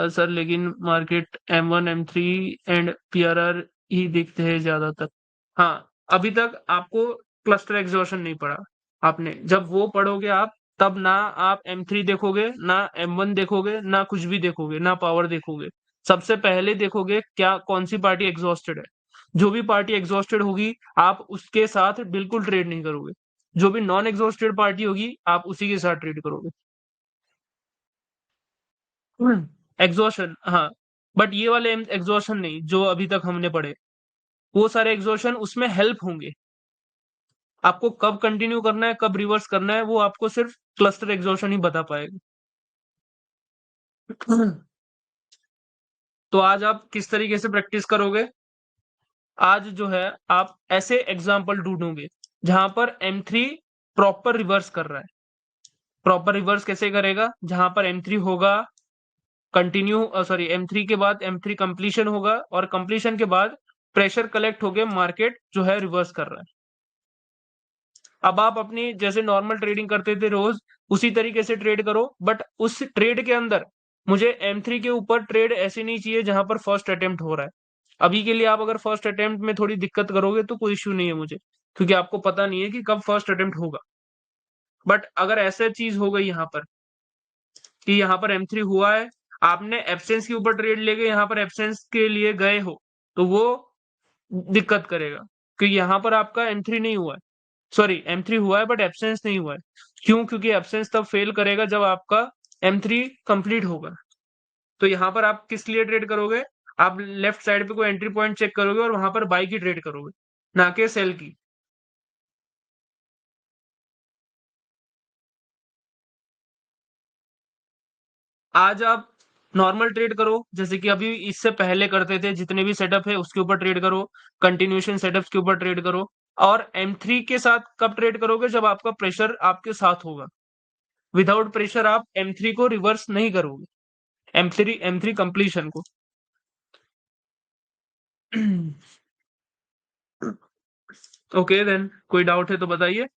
S1: सर लेकिन market M1 M3 and PRR ही देखते हैं ज्यादातर। हाँ, अभी तक आपको क्लस्टर एग्जॉशन नहीं पड़ा। आपने जब वो पढ़ोगे आप, तब ना आप M3 देखोगे, ना M1 देखोगे, ना कुछ भी देखोगे, ना पावर देखोगे। सबसे पहले देखोगे क्या कौन सी पार्टी एग्जॉस्टेड है। जो भी पार्टी एग्जॉस्टेड होगी आप उसके साथ बिल्कुल ट्रेड नहीं करोगे। जो भी नॉन एग्जॉस्टेड पार्टी होगी आप उसी के साथ ट्रेड करोगे। एग्जॉशन, हाँ, बट ये वाले एग्जॉशन नहीं जो अभी तक हमने पढ़े, वो सारे एग्जॉशन उसमें हेल्प होंगे। आपको कब कंटिन्यू करना है, कब रिवर्स करना है, वो आपको सिर्फ क्लस्टर एग्जॉशन ही बता पाएगा। तो आज आप किस तरीके से प्रैक्टिस करोगे, आज जो है आप ऐसे एग्जाम्पल ढूंढोगे जहां पर M3 प्रॉपर रिवर्स कर रहा है। प्रॉपर रिवर्स कैसे करेगा, जहां पर M3 होगा, कंटिन्यू सॉरी M3 के बाद M3 कंप्लीशन होगा और कंप्लीशन के बाद प्रेशर कलेक्ट होके मार्केट जो है रिवर्स कर रहा है। अब आप अपनी जैसे नॉर्मल ट्रेडिंग करते थे रोज, उसी तरीके से ट्रेड करो, बट उस ट्रेड के अंदर मुझे M3 के ऊपर ट्रेड ऐसी नहीं चाहिए जहां पर फर्स्ट अटेम्प्ट हो रहा है। अभी के लिए आप अगर फर्स्ट अटेम्प्ट में थोड़ी दिक्कत करोगे तो कोई इश्यू नहीं है मुझे, क्योंकि आपको पता नहीं है कि कब फर्स्ट अटेम्प्ट होगा। बट अगर ऐसा चीज हो गई यहाँ पर कि यहाँ पर M3 हुआ है, आपने एब्सेंस के ऊपर ट्रेड लेके यहाँ पर एब्सेंस के लिए गए हो, तो वो दिक्कत करेगा, क्योंकि यहाँ पर आपका M3 नहीं हुआ है, सॉरी M3 हुआ है बट एब्सेंस नहीं हुआ है। क्यों, क्योंकि एब्सेंस तब फेल करेगा जब आपका M3 कंप्लीट होगा। तो यहाँ पर आप किस लिए ट्रेड करोगे, आप लेफ्ट साइड पे कोई एंट्री पॉइंट चेक करोगे और वहां पर बाई की ट्रेड करोगे, ना कि सेल की। आज आप नॉर्मल ट्रेड करो जैसे कि अभी इससे पहले करते थे, जितने भी सेटअप है उसके ऊपर ट्रेड करो, कंटिन्यूएशन सेटअप्स के ऊपर ट्रेड करो। और M3 के साथ कब ट्रेड करोगे, जब आपका प्रेशर आपके साथ होगा। विदाउट प्रेशर आप M3 को रिवर्स नहीं करोगे, M3 कंप्लीशन को। ओके देन, कोई डाउट है तो बताइए।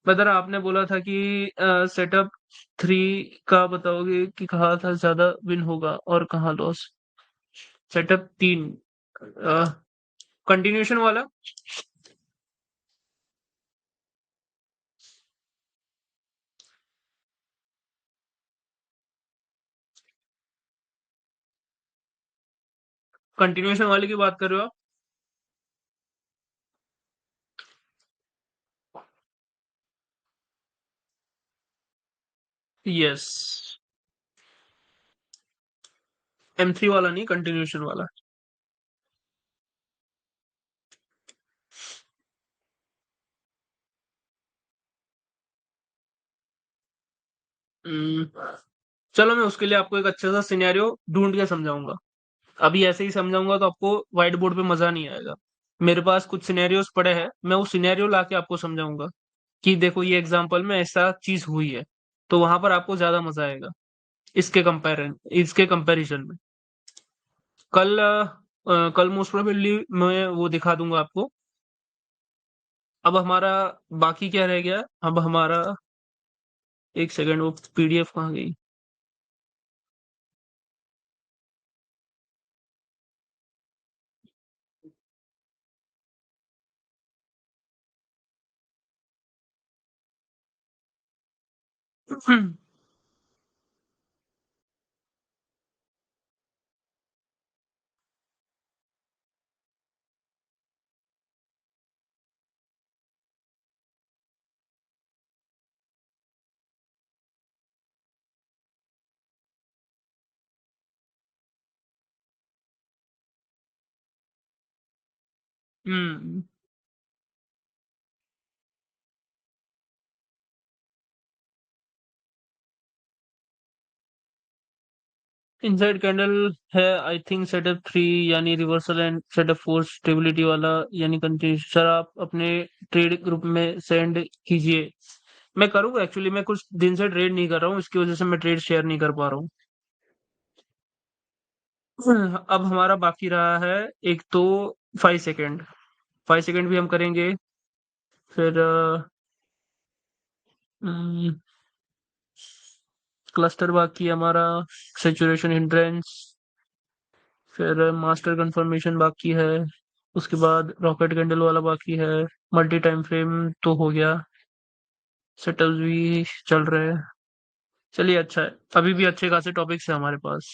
S1: बदर आपने बोला था कि सेटअप 3 का बताओगे कि कहाँ था ज्यादा विन होगा और कहाँ लॉस। सेटअप 3, कंटिन्यूएशन वाला। कंटिन्यूएशन वाले की बात कर रहे हो आप? यस। M3 वाला नहीं, कंटिन्यूएशन वाला। हम्म, चलो मैं उसके लिए आपको एक अच्छा सा सिनेरियो ढूंढ के समझाऊंगा। अभी ऐसे ही समझाऊंगा तो आपको व्हाइट बोर्ड पे मजा नहीं आएगा। मेरे पास कुछ सिनेरियोस पड़े हैं, मैं वो सिनेरियो लाके आपको समझाऊंगा कि देखो ये एग्जांपल में ऐसा चीज हुई है, तो वहां पर आपको ज्यादा मजा आएगा इसके कंपैरिजन में। कल मोस्ट प्रोबेबली मैं वो दिखा दूंगा आपको। अब हमारा बाकी क्या रह गया? अब हमारा, एक सेकंड, वो पीडीएफ कहाँ गई? हम्म। इनसाइड कैंडल है आई थिंक सेटअप 3 यानी रिवर्सल, एंड सेटअप 4 स्टेबिलिटी वाला यानी कंटिन्यू। सर आप अपने ट्रेड ग्रुप में सेंड कीजिए। मैं करूँगा, एक्चुअली मैं कुछ दिन से ट्रेड नहीं कर रहा हूँ, इसकी वजह से मैं ट्रेड शेयर नहीं कर पा रहा हूँ। अब हमारा बाकी रहा है एक तो 5 सेकेंड। 5 सेकेंड भी हम करेंगे। फिर क्लस्टर बाकी है हमारा, सेचुरेशन हिंड्रेंस, फिर मास्टर कंफर्मेशन बाकी है, उसके बाद रॉकेट कैंडल वाला बाकी है, मल्टी टाइम फ्रेम तो हो गया, सेटल्स भी चल रहे हैं। चलिए अच्छा है, अभी भी अच्छे खासे टॉपिक्स है हमारे पास।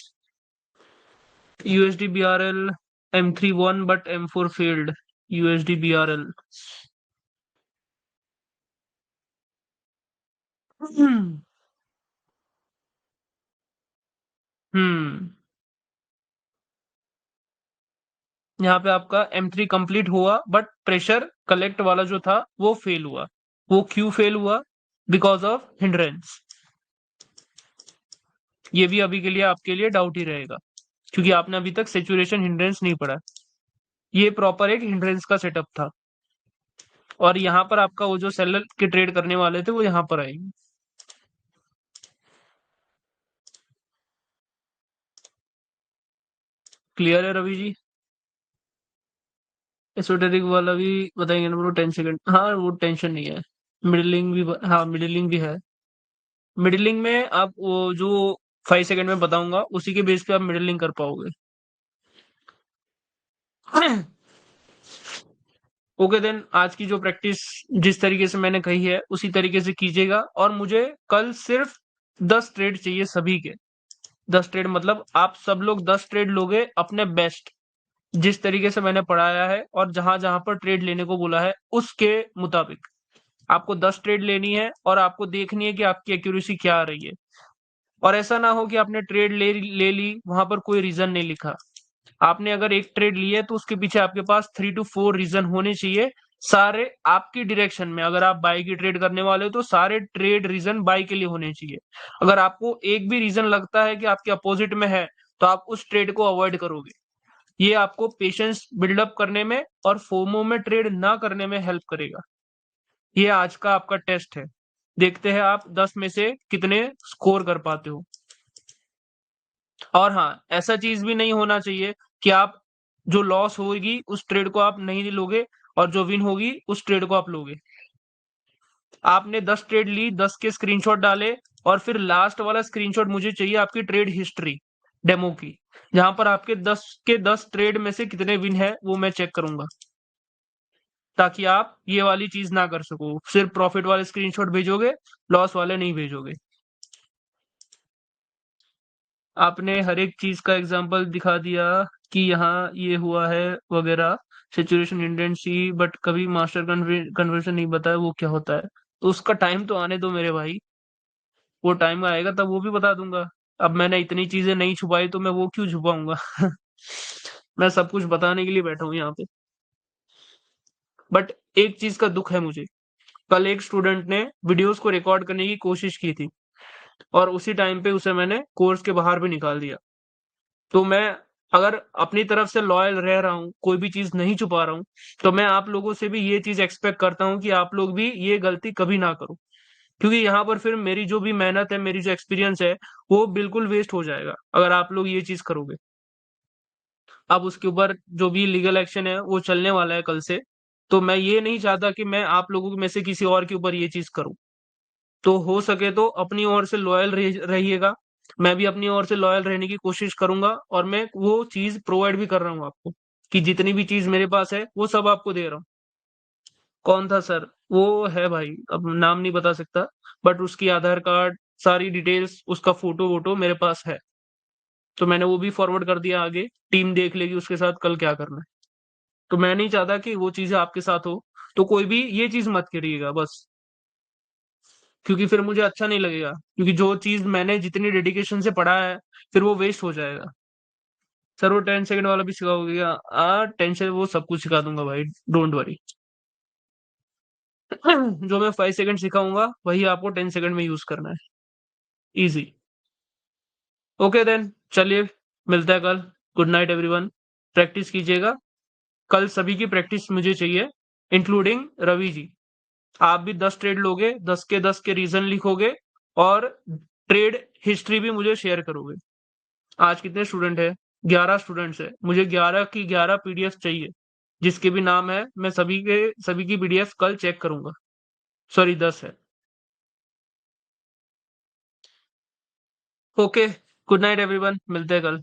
S1: USD BRL M3 won but M4 failed। USD BRL। Hmm. Hmm. यहाँ पे आपका M3 कंप्लीट हुआ बट प्रेशर कलेक्ट वाला जो था वो फेल हुआ। वो क्यों फेल हुआ? Because of hindrance. ये भी अभी के लिए आपके लिए डाउट ही रहेगा, क्योंकि आपने अभी तक सेचुरेशन हिंड्रेंस नहीं पढ़ा। ये प्रॉपर एक हिंड्रेंस का सेटअप था, और यहाँ पर आपका वो जो सेलर के ट्रेड करने वाले थे वो यहाँ पर आएंगे। क्लियर है रवि जी? एसोटेरिक वाला भी बताएंगे ना ब्रो, 10 सेकंड। हाँ वो टेंशन नहीं है। मिडलिंग भी हाँ मिडलिंग भी है। मिडलिंग में आप वो जो 5 सेकंड में बताऊंगा उसी के बेस पे आप मिडलिंग कर पाओगे। ओके देन, आज की जो प्रैक्टिस जिस तरीके से मैंने कही है उसी तरीके से कीजिएगा, और मुझे कल सिर्फ 10 ट्रेड चाहिए सभी के। 10 ट्रेड मतलब आप सब लोग 10 ट्रेड लोगे अपने बेस्ट, जिस तरीके से मैंने पढ़ाया है और जहां जहां पर ट्रेड लेने को बोला है उसके मुताबिक आपको 10 ट्रेड लेनी है, और आपको देखनी है कि आपकी एक्यूरेसी क्या आ रही है। और ऐसा ना हो कि आपने ट्रेड ले ली, वहां पर कोई रीजन नहीं लिखा। आपने अगर एक ट्रेड ली है तो उसके पीछे आपके पास 3 to 4 रीजन होने चाहिए, सारे आपकी डायरेक्शन में। अगर आप बाई की ट्रेड करने वाले हो तो सारे ट्रेड रीजन बाई के लिए होने चाहिए। अगर आपको एक भी रीजन लगता है कि आपके अपोजिट में है, तो आप उस ट्रेड को अवॉइड करोगे। ये आपको पेशेंस बिल्डअप करने में और फोमो में ट्रेड ना करने में हेल्प करेगा। ये आज का आपका टेस्ट है, देखते हैं आप 10 में से कितने स्कोर कर पाते हो। और हाँ, ऐसा चीज भी नहीं होना चाहिए कि आप जो लॉस होगी उस ट्रेड को आप नहीं लोगे, और जो विन होगी उस ट्रेड को आप लोगे। आपने 10 ट्रेड ली, 10 के स्क्रीनशॉट डाले, और फिर लास्ट वाला स्क्रीनशॉट मुझे चाहिए आपकी ट्रेड हिस्ट्री। डेमो की, जहां पर आपके 10 के 10 ट्रेड में से कितने विन है वो मैं चेक करूंगा, ताकि आप ये वाली चीज ना कर सको, सिर्फ प्रॉफिट वाले स्क्रीनशॉट भेजोगे, लॉस वाले नहीं भेजोगे। आपने हर एक चीज का एग्जांपल दिखा दिया कि यहाँ ये हुआ है वगैरह, सिचुएशन इंटेंसी, बट कभी मास्टर कन्वर्जन नहीं बताया वो क्या होता है। तो उसका टाइम तो आने दो मेरे भाई, वो टाइम आएगा तब वो भी बता दूंगा। अब मैंने इतनी चीजें नहीं छुपाई तो मैं वो क्यों छुपाऊंगा। मैं सब कुछ बताने के लिए बैठा हूँ यहाँ पे। बट एक चीज का दुख है मुझे, कल एक स्टूडेंट ने वीडियोस को रिकॉर्ड करने की कोशिश की थी और उसी टाइम पे उसे मैंने कोर्स के बाहर भी निकाल दिया। तो मैं अगर अपनी तरफ से लॉयल रह रहा हूँ, कोई भी चीज नहीं छुपा रहा हूँ, तो मैं आप लोगों से भी ये चीज एक्सपेक्ट करता हूँ कि आप लोग भी ये गलती कभी ना करो, क्योंकि यहाँ पर फिर मेरी जो भी मेहनत है, मेरी जो एक्सपीरियंस है, वो बिल्कुल वेस्ट हो जाएगा अगर आप लोग ये चीज करोगे। अब उसके ऊपर जो भी लीगल एक्शन है वो चलने वाला है कल से, तो मैं ये नहीं चाहता कि मैं आप लोगों में से किसी और के ऊपर ये चीज करूं। तो हो सके तो अपनी ओर से लॉयल रहिएगा, मैं भी अपनी ओर से लॉयल रहने की कोशिश करूंगा, और मैं वो चीज प्रोवाइड भी कर रहा हूँ आपको, कि जितनी भी चीज मेरे पास है वो सब आपको दे रहा हूँ। कौन था सर? वो है भाई, अब नाम नहीं बता सकता, बट उसकी आधार कार्ड, सारी डिटेल्स, उसका फोटो वोटो मेरे पास है, तो मैंने वो भी फॉरवर्ड कर दिया आगे, टीम देख लेगी उसके साथ कल क्या करना है। तो मैं नहीं चाहता कि वो चीजें आपके साथ हो, तो कोई भी ये चीज मत करिएगा बस, क्योंकि फिर मुझे अच्छा नहीं लगेगा, क्योंकि जो चीज मैंने जितनी डेडिकेशन से पढ़ा है फिर वो वेस्ट हो जाएगा। सर वो 10 सेकंड वाला भी सिखाओगे क्या? टेंशन, वो सब कुछ सिखा दूंगा भाई, डोंट वरी। जो मैं 5 सेकंड सिखाऊंगा वही आपको 10 सेकंड में यूज करना है, इजी। ओके देन, चलिए मिलते हैं कल। गुड नाइट एवरीवन, प्रैक्टिस कीजिएगा, कल सभी की प्रैक्टिस मुझे चाहिए, इंक्लूडिंग रवि जी। आप भी 10 ट्रेड लोगे, 10 के 10 के रीजन लिखोगे, और ट्रेड हिस्ट्री भी मुझे शेयर करोगे। आज कितने स्टूडेंट है? 11 स्टूडेंट्स है, मुझे 11 की 11 पीडीएफ चाहिए, जिसके भी नाम है मैं सभी की पीडीएफ कल चेक करूंगा। सॉरी 10 है। ओके, गुड नाइट एवरीवन, मिलते हैं कल।